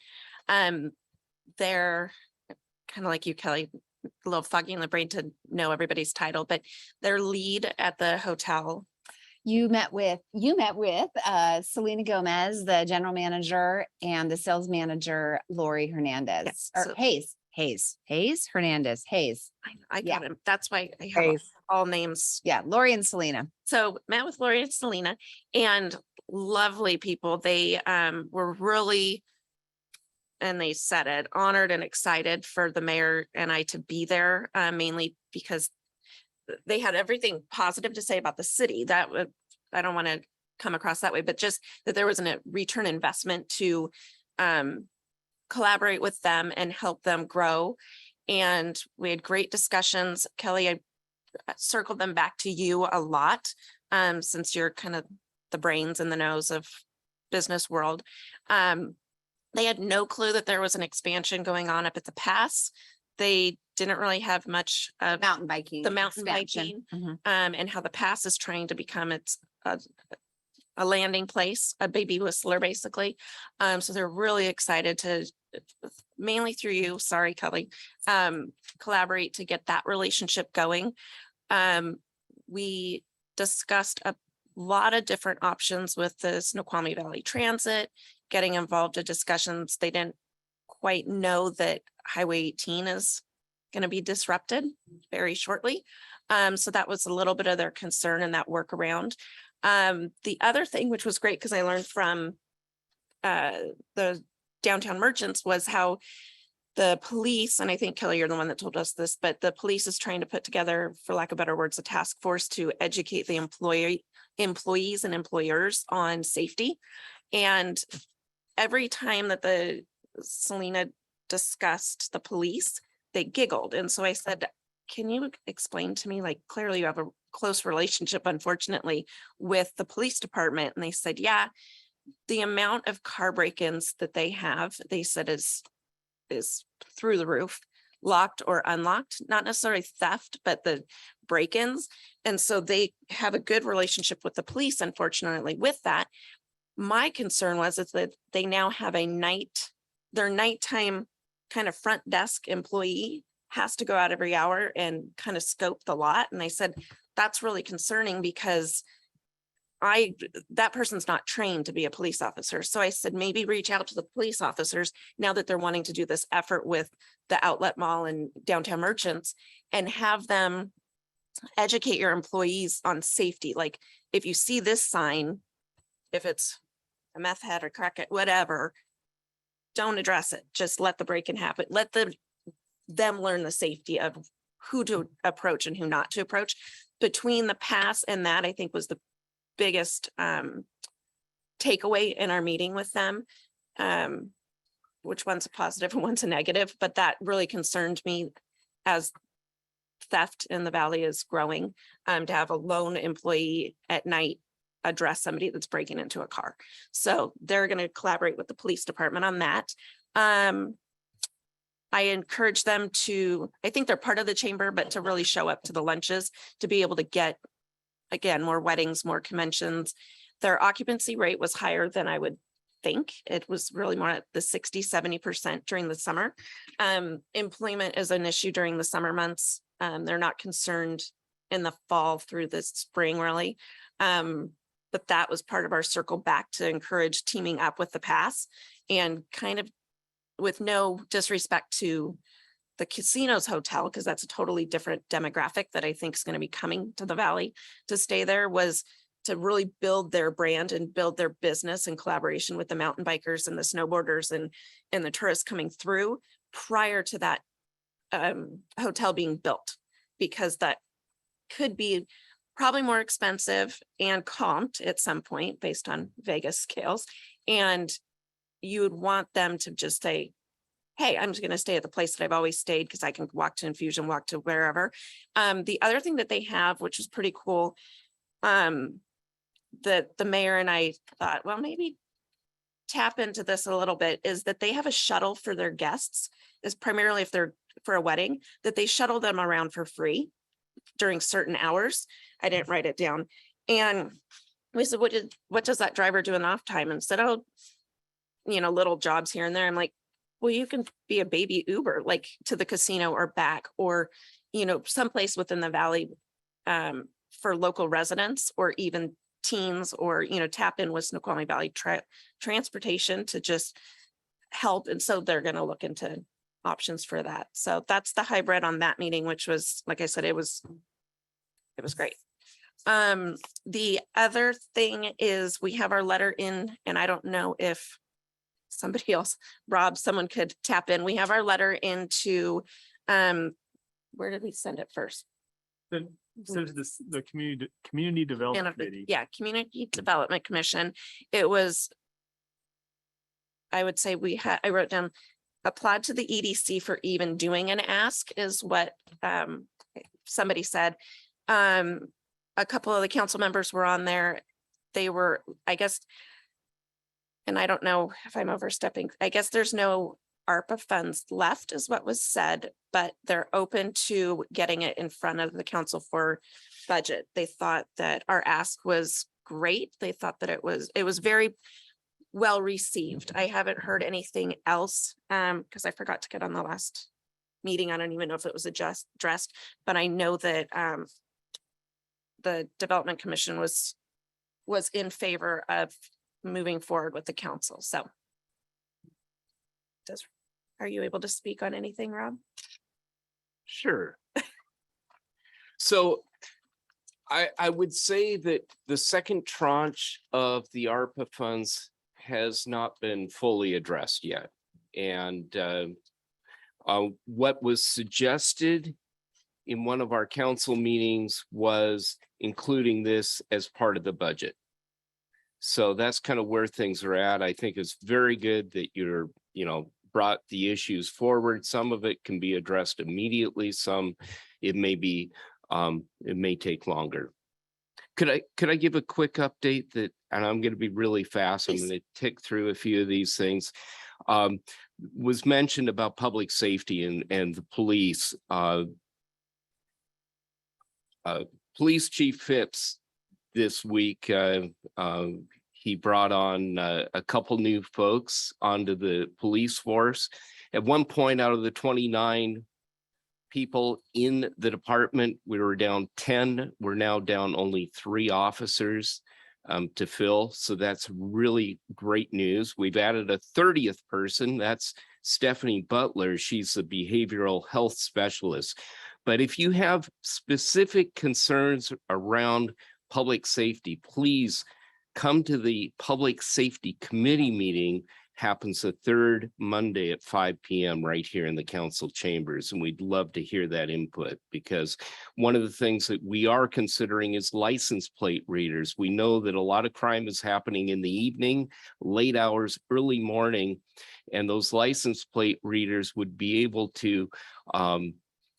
They're kind of like you, Kelly, a little foggy in the brain to know everybody's title, but their lead at the hotel. You met with Selena Gomez, the general manager, and the sales manager, Lori Hernandez, Yes, or so- Hayes Hernandez. I Yeah. got him. That's why I have Hayes. all names. Yeah, Lori and Selena. So met with Lori and Selena, and lovely people. They were really, and they said it, honored and excited for the mayor and I to be there, mainly because they had everything positive to say about the city. That would, I don't want to come across that way, but just that there was a return investment to collaborate with them and help them grow. And we had great discussions. Kelly, I circled them back to you a lot, since you're kind of the brains and the nose of business world. They had no clue that there was an expansion going on up at the pass. They didn't really have much of Mountain biking. the mountain expansion. biking, Mhm. and how the pass is trying to become a landing place, a baby whistler, basically. So they're really excited to, mainly through you, sorry, Kelly, collaborate to get that relationship going. We discussed a lot of different options with the Snoqualmie Valley Transit, getting involved in discussions. They didn't quite know that Highway 18 is going to be disrupted very shortly. So that was a little bit of their concern in that workaround. The other thing, which was great because I learned from the downtown merchants, was how the police, and I think Kelly, you're the one that told us this, but the police is trying to put together, for lack of better words, a task force to educate the employees and employers on safety. And every time that the Selena discussed the police, they giggled. And so I said, can you explain to me, like, clearly you have a close relationship, unfortunately, with the police department. And they said, yeah, the amount of car break-ins that they have, they said is through the roof, locked or unlocked, not necessarily theft, but the break-ins. And so they have a good relationship with the police, unfortunately, with that. My concern was is that they now have their nighttime kind of front desk employee has to go out every hour and kind of scope the lot. And I said, that's really concerning because that person's not trained to be a police officer. So I said, maybe reach out to the police officers now that they're wanting to do this effort with the outlet mall and downtown merchants, and have them educate your employees on safety. Like if you see this sign, if it's a meth head or crack it, whatever, don't address it. Just let the break-in happen. Let them learn the safety of who to approach and who not to approach. Between the pass and that, I think was the biggest takeaway in our meeting with them, which one's a positive and one's a negative, but that really concerned me as theft in the valley is growing, to have a lone employee at night address somebody that's breaking into a car. So they're going to collaborate with the police department on that. I encourage them to, I think they're part of the chamber, but to really show up to the lunches to be able to get, again, more weddings, more conventions. Their occupancy rate was higher than I would think. It was really more at the 60-70% during the summer. Employment is an issue during the summer months. They're not concerned in the fall through the spring, really. But that was part of our circle back to encourage teaming up with the pass, and kind of with no disrespect to the casinos hotel, because that's a totally different demographic that I think is going to be coming to the valley to stay there, was to really build their brand and build their business in collaboration with the mountain bikers and the snowboarders and the tourists coming through prior to that hotel being built, because that could be probably more expensive and comped at some point based on Vegas scales. And you would want them to just say, hey, I'm just going to stay at the place that I've always stayed because I can walk to Infusion, walk to wherever. The other thing that they have, which is pretty cool, that the mayor and I thought, well, maybe tap into this a little bit, is that they have a shuttle for their guests, is primarily if they're for a wedding, that they shuttle them around for free during certain hours. I didn't write it down. And we said, what does that driver do in off time? And said, oh, little jobs here and there. I'm like, well, you can be a baby Uber, like to the casino or back, or, someplace within the valley for local residents, or even teens, or, tap in with Snoqualmie Valley transportation to just help. And so they're going to look into options for that. So that's the hybrid on that meeting, which was, like I said, it was great. The other thing is we have our letter in, and I don't know if somebody else, Rob, someone could tap in. We have our letter into, where did we send it first? Then send it to the community development committee. Yeah, Community Development Commission. It was, I would say I wrote down, applied to the EDC for even doing an ask, is what somebody said. A couple of the council members were on there. They were, I guess, and I don't know if I'm overstepping, I guess there's no ARPA funds left is what was said, but they're open to getting it in front of the council for budget. They thought that our ask was great. They thought that it was very well received. I haven't heard anything else because I forgot to get on the last meeting. I don't even know if it was addressed, but I know that the Development Commission was in favor of moving forward with the council. So are you able to speak on anything, Rob? Sure. So I would say that the second tranche of the ARPA funds has not been fully addressed yet. And what was suggested in one of our council meetings was including this as part of the budget. So that's kind of where things are at. I think it's very good that you're, brought the issues forward. Some of it can be addressed immediately. Some it may take longer. Could I give a quick update that, and I'm going to be really fast. Please. I'm going to tick through a few of these things. Was mentioned about public safety and the police. Police Chief Phipps this week, he brought on a couple new folks onto the police force. At one point, out of the 29 people in the department, we were down 10. We're now down only 3 officers to fill. So that's really great news. We've added a 30th person. That's Stephanie Butler. She's a behavioral health specialist. But if you have specific concerns around public safety, please come to the Public Safety Committee meeting. Happens the 3rd Monday at 5 p.m. right here in the council chambers. And we'd love to hear that input, because one of the things that we are considering is license plate readers. We know that a lot of crime is happening in the evening, late hours, early morning, and those license plate readers would be able to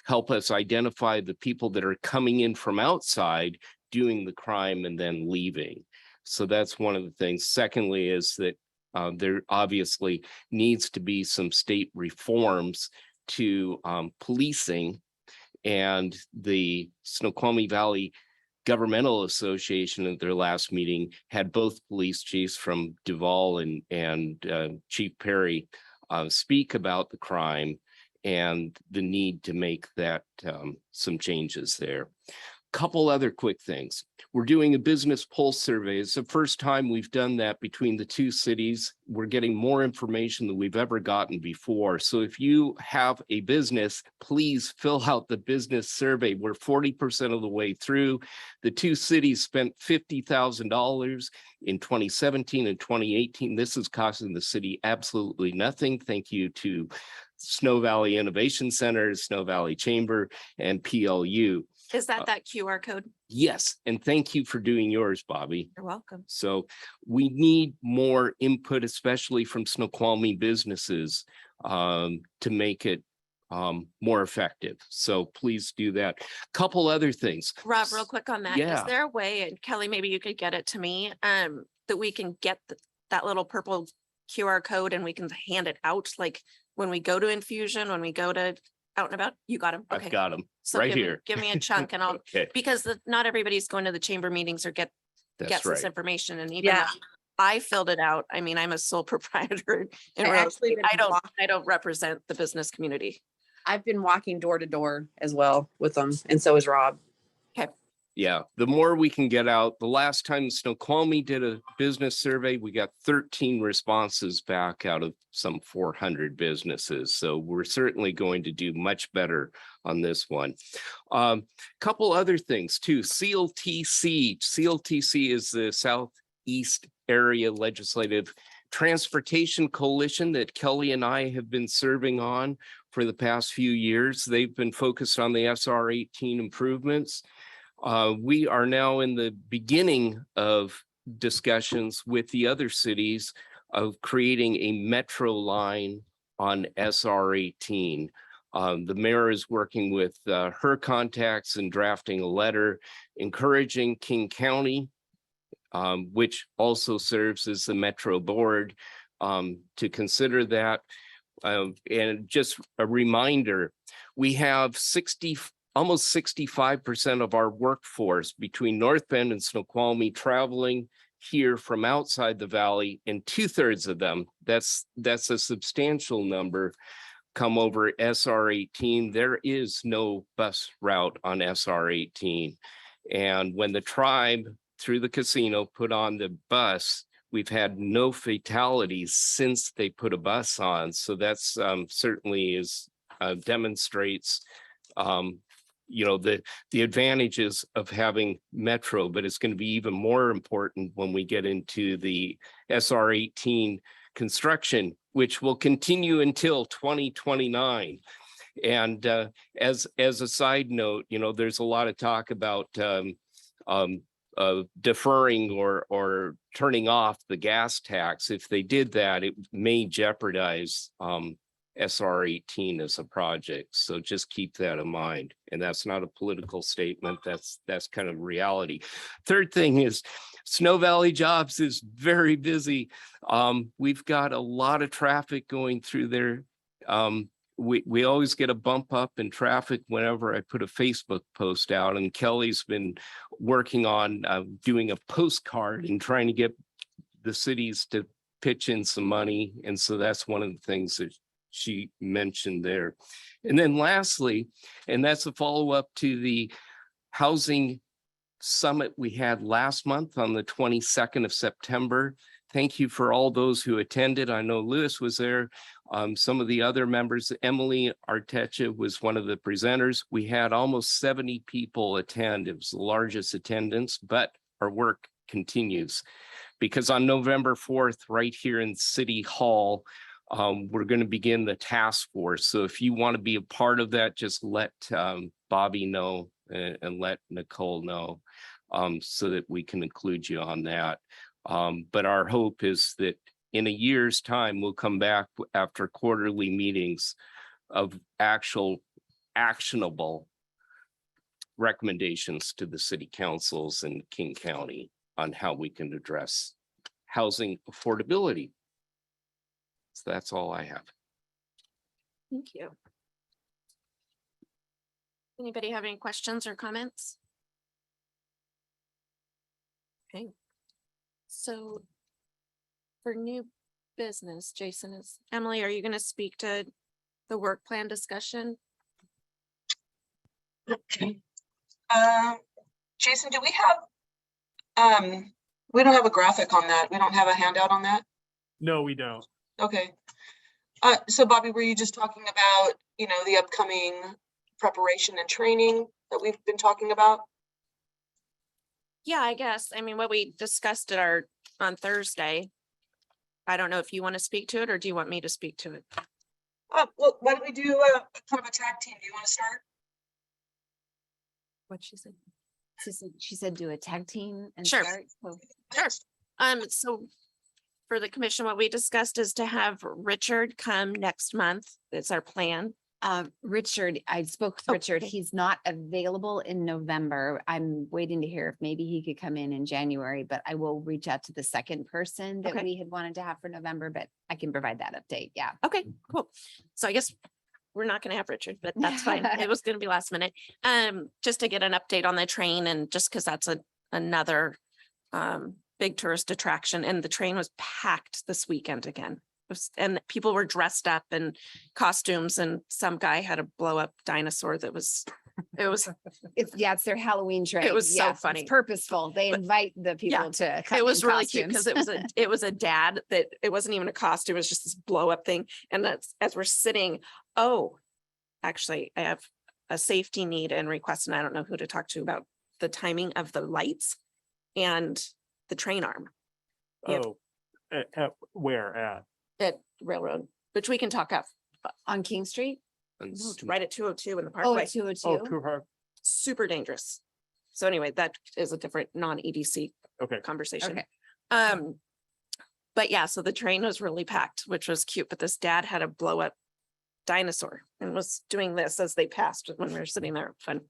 help us identify the people that are coming in from outside doing the crime and then leaving. So that's one of the things. Secondly, is that there obviously needs to be some state reforms to policing, and the Snoqualmie Valley Governmental Association at their last meeting had both police chiefs from Duval and Chief Perry speak about the crime and the need to make that some changes there. Couple other quick things. We're doing a business pulse survey. It's the first time we've done that between the 2 cities. We're getting more information than we've ever gotten before. So if you have a business, please fill out the business survey. We're 40% of the way through. The 2 cities spent $50,000 in 2017 and 2018. This is costing the city absolutely nothing. Thank you to Snow Valley Innovation Center, Snow Valley Chamber, and PLU. Is that QR code? Yes, and thank you for doing yours, Bobby. You're welcome. So we need more input, especially from Snoqualmie businesses, to make it more effective. So please do that. Couple other things. Rob, real quick on that. Is Yeah. there a way, and Kelly, maybe you could get it to me, that we can get that little purple QR code and we can hand it out, like when we go to infusion, when we go to out and about? You got them? I've Okay. got them So right give me- here. Give me a chunk and I'll, Okay, because not everybody's going to the chamber meetings or gets that's this right. information, and even Yeah. though I filled it out. I mean, I'm a sole proprietor in I real actually estate. been walk- I don't represent the business community. I've been walking door to door as well with them, and so is Rob. Yeah, the more we can get out. The last time Snoqualmie did a business survey, we got 13 responses back out of some 400 businesses. So we're certainly going to do much better on this one. Couple other things too. CLTC. CLTC is the Southeast Area Legislative Transportation Coalition that Kelly and I have been serving on for the past few years. They've been focused on the SR 18 improvements. We are now in the beginning of discussions with the other cities of creating a metro line on SR 18. The mayor is working with her contacts and drafting a letter encouraging King County, which also serves as the Metro Board, to consider that. And just a reminder, we have almost 65% of our workforce between North Bend and Snoqualmie traveling here from outside the valley, and 2/3 of them, that's a substantial number, come over SR 18. There is no bus route on SR 18. And when the tribe through the casino put on the bus, we've had no fatalities since they put a bus on. So that's certainly demonstrates the advantages of having Metro, but it's going to be even more important when we get into the SR 18 construction, which will continue until 2029. And as a side note, there's a lot of talk about deferring or turning off the gas tax. If they did that, it may jeopardize SR 18 as a project. So just keep that in mind. And that's not a political statement. That's kind of reality. Third thing is Snow Valley Jobs is very busy. We've got a lot of traffic going through there. we always get a bump up in traffic whenever I put a Facebook post out, and Kelly's been working on doing a postcard and trying to get the cities to pitch in some money. And so that's one of the things that she mentioned there. And then lastly, and that's a follow-up to the housing summit we had last month on the 22nd of September. Thank you for all those who attended. I know Lewis was there. Some of the other members, Emily Artecha was one of the presenters. We had almost 70 people attend. It was the largest attendance, but our work continues. Because on November 4th, right here in City Hall, we're going to begin the task force. So if you want to be a part of that, just let Bobby know and let Nicole know so that we can include you on that. But our hope is that in a year's time, we'll come back after quarterly meetings of actual actionable recommendations to the city councils in King County on how we can address housing affordability. So that's all I have. Thank you. Anybody have any questions or comments? Okay. So for new business, Jason, is Emily, are you going to speak to the work plan discussion? Jason, do we don't have a graphic on that. We don't have a handout on that. No, we don't. Okay. So Bobby, were you just talking about, the upcoming preparation and training that we've been talking about? Yeah, I guess. I mean, what we discussed at on Thursday. I don't know if you want to speak to it or do you want me to speak to it? Well, why don't we do kind of a tag team? Do you want to start? What she said. She said do a tag team and Sure. start. So- Sure. So for the commission, what we discussed is to have Richard come next month. It's our plan. Richard, I spoke with Oh, Richard. okay. He's not available in November. I'm waiting to hear if maybe he could come in January, but I will reach out to the second person that Okay. we had wanted to have for November, but I can provide that update. Yeah. Okay, cool. So I guess we're not going to have Richard, but that's fine. It was going to be last minute. Just to get an update on the train and just because that's another big tourist attraction, and the train was packed this weekend again. And people were dressed up in costumes, and some guy had a blow up dinosaur that was, It's their Halloween train. It was so Yeah, it's funny. purposeful. They invite the yeah, people to come it was in really cute because costumes. it was a dad that it wasn't even a costume, it was just this blow up thing. And that's as we're sitting, actually I have a safety need and request, and I don't know who to talk to about the timing of the lights and the train arm Yep. Oh, where at? at Railroad, which we can talk up On King Street? right at 202 in the Oh, parkway. at 202. Oh, Cool. Super dangerous. So anyway, that is a different non-EDC Okay. conversation. Okay. But yeah, so the train was really packed, which was cute, but this dad had a blow up dinosaur and was doing this as they passed when we were sitting there. Fun.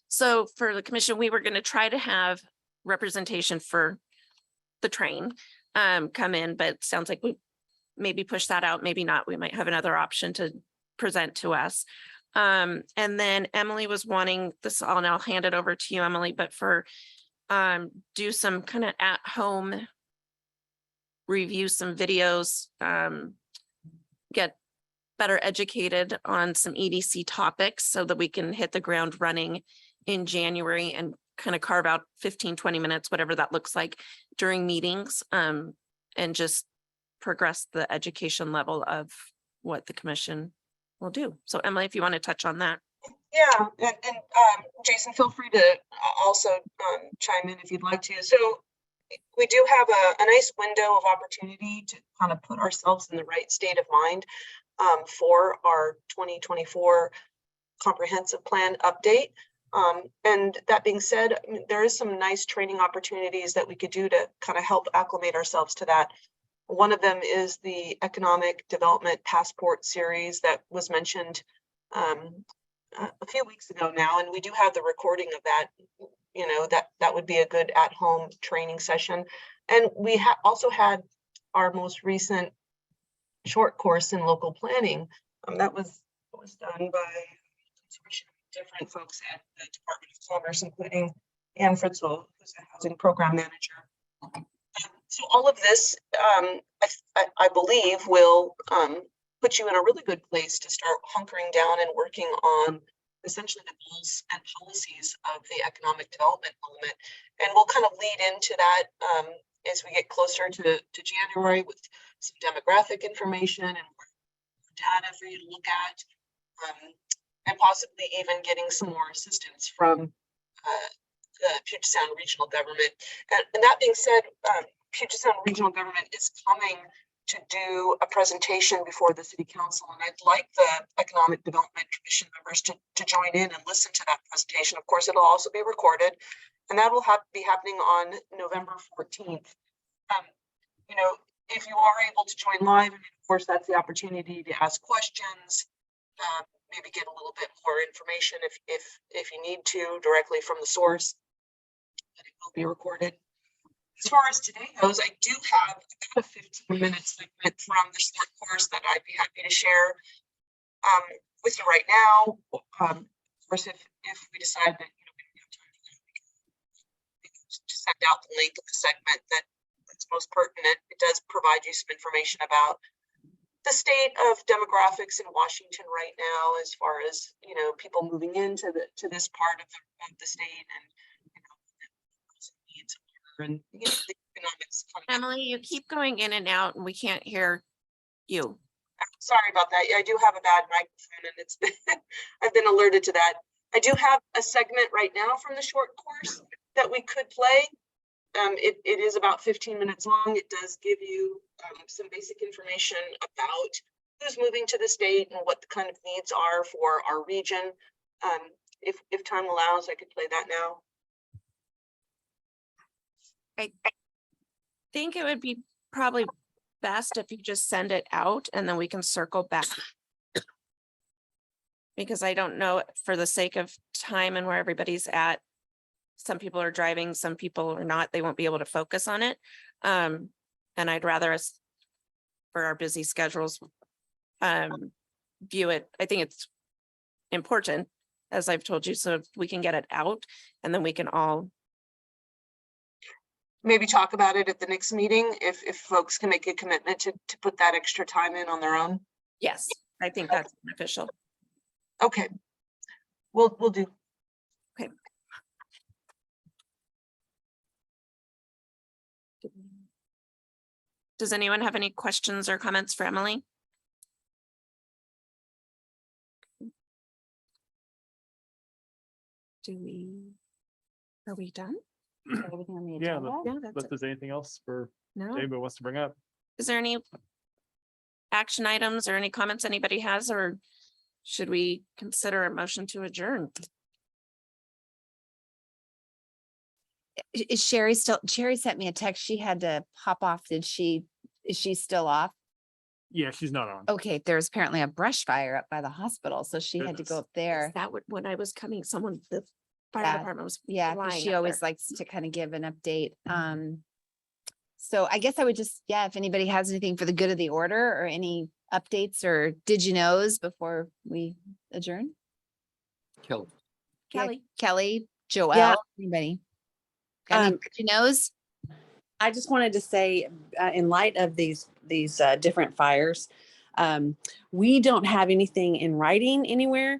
So for the commission, we were going to try to have representation for the train come in, but it sounds like we maybe push that out, maybe not. We might have another option to present to us. And then Emily was wanting this, and I'll hand it over to you, Emily, but for do some kind of at home review some videos, get better educated on some EDC topics so that we can hit the ground running in January and kind of carve out 15-20 minutes, whatever that looks like during meetings, and just progress the education level of what the commission will do. So Emily, if you want to touch on that. Yeah, and Jason, feel free to also chime in if you'd like to. So we do have a nice window of opportunity to kind of put ourselves in the right state of mind for our 2024 comprehensive plan update. And that being said, I mean, there is some nice training opportunities that we could do to kind of help acclimate ourselves to that. One of them is the Economic Development Passport series that was mentioned a few weeks ago now, and we do have the recording of that. You know, that would be a good at-home training session. And we also had our most recent short course in local planning That was done by a consortium of different folks at the Department of Commerce, including Ann Fritzl, who's a housing program manager. So all of this, I believe, will put you in a really good place to start hunkering down and working on essentially the goals and policies of the economic development element. And we'll kind of lead into that as we get closer to January with some demographic information and data for you to look at, and possibly even getting some more assistance from the Puget Sound regional government. And that being said, Puget Sound regional government is coming to do a presentation before the city council, and I'd like the Economic Development Commission members to join in and listen to that presentation. Of course, it'll also be recorded, and that will be happening on November 14th. You know, if you are able to join live, and of course, that's the opportunity to ask questions, maybe get a little bit more information if you need to directly from the source. But it will be recorded. As far as today goes, I do have about a 15-minute segment from the short course that I'd be happy to share with you right now. Of course, if we decide that we don't have time for that, we can just send out the link of the segment that's most pertinent. It does provide you some information about the state of demographics in Washington right now, as far as people moving into this part of the state, and needs and the economics. Emily, you keep going in and out and we can't hear you. Sorry about that. I do have a bad microphone, and it's been I've been alerted to that. I do have a segment right now from the short course that we could play. It is about 15 minutes long. It does give you some basic information about who's moving to the state and what the kind of needs are for our region. If time allows, I could play that now. I think it would be probably best if you just send it out and then we can circle back. Because I don't know, for the sake of time and where everybody's at, some people are driving, some people are not, they won't be able to focus on it. And I'd rather us, for our busy schedules, view it. I think it's important, as I've told you, so if we can get it out and then we can all maybe talk about it at the next meeting if folks can make a commitment to put that extra time in on their own. Yes, I think that's beneficial. Okay, we'll do. Okay. Does anyone have any questions or comments for Emily? Are we done? Everything on the Yeah, agenda? Yeah, that's Unless it. there's anything else for No. anybody wants to bring up. Is there any action items or any comments anybody has, or should we consider a motion to adjourn? Is Sherry still, Sherry sent me a text. She had to hop off. Is she still off? Yeah, she's not on. Okay, there's apparently a brush fire up by the hospital, so she had to go Goodness. up there. Is that when I was coming, the fire Yeah. department was Yeah, 'cause flying she up always there. likes to kind of give an update. So I guess I would just, yeah, if anybody has anything for the good of the order or any updates or did you knows before we adjourn? Kelly. Yeah, Kelly, Kelly, Joelle, anybody? Got any Um, did you knows? I just wanted to say, in light of these different fires, we don't have anything in writing anywhere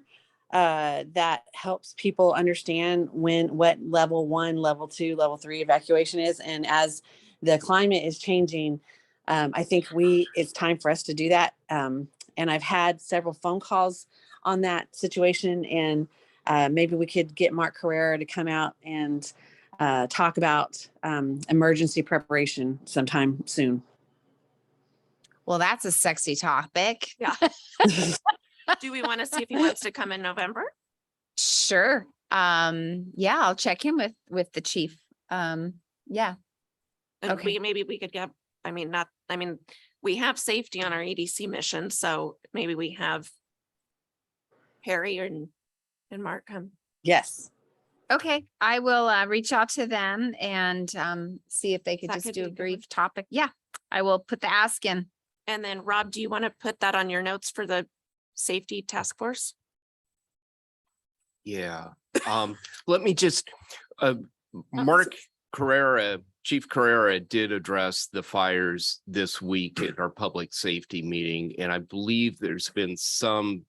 that helps people understand what level 1, level 2, level 3 evacuation is. And as the climate is changing, I think it's time for us to do that. And I've had several phone calls on that situation, and maybe we could get Mark Carrera to come out and talk about emergency preparation sometime soon. Well, that's a sexy topic. Yeah. Do we want to see if he wants to come in November? Sure. Yeah, I'll check in with the chief. Yeah. And Okay. maybe we could get, we have safety on our EDC mission, so maybe we have Harry and Mark come. Yes. Okay, I will reach out to them and see if they could That just could do be a a good brief topic. Yeah, I will put the ask in. And then Rob, do you want to put that on your notes for the Safety Task Force. Yeah, let me just, Mark Carrera, Chief Carrera did address the fires this week at our public safety meeting, and I believe there's been some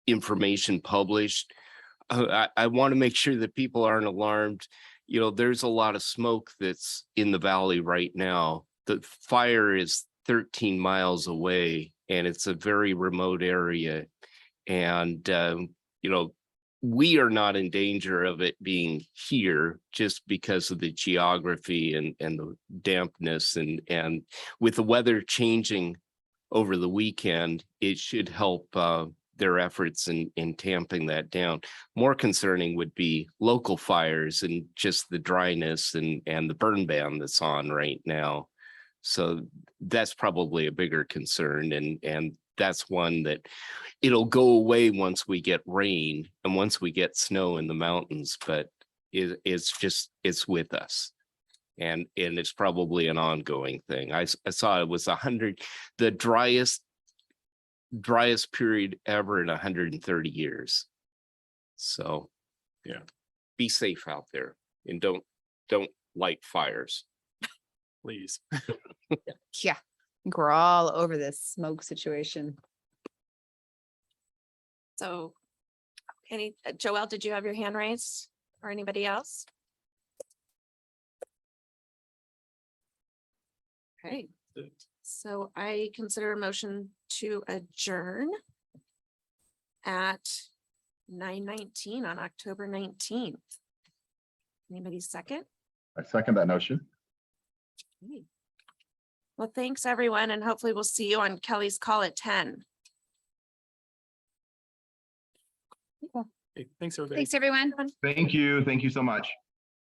information published. I want to make sure that people aren't alarmed. You know, there's a lot of smoke that's in the valley right now. The fire is 13 miles away and it's a very remote area. And, you know, we are not in danger of it being here just because of the geography and the dampness and with the weather changing over the weekend, it should help their efforts in tamping that down. More concerning would be local fires and just the dryness and the burn ban that's on right now. So that's probably a bigger concern, and that's one that it'll go away once we get rain and once we get snow in the mountains, but it's with us. And it's probably an ongoing thing. I saw it was 100, the driest period ever in 130 years. So yeah, be safe out there and don't light fires. Please. Yeah, I think we're all over this smoke situation. So Joelle, did you have your hand raised or anybody else? Okay, so I consider a motion to adjourn at 9:19 on October 19th. Anybody second? I second that notion. Okay. Well, thanks everyone, and hopefully we'll see you on Kelly's call at 10. Hey, thanks, everybody. Thanks, everyone. Thank you. Thank you so much.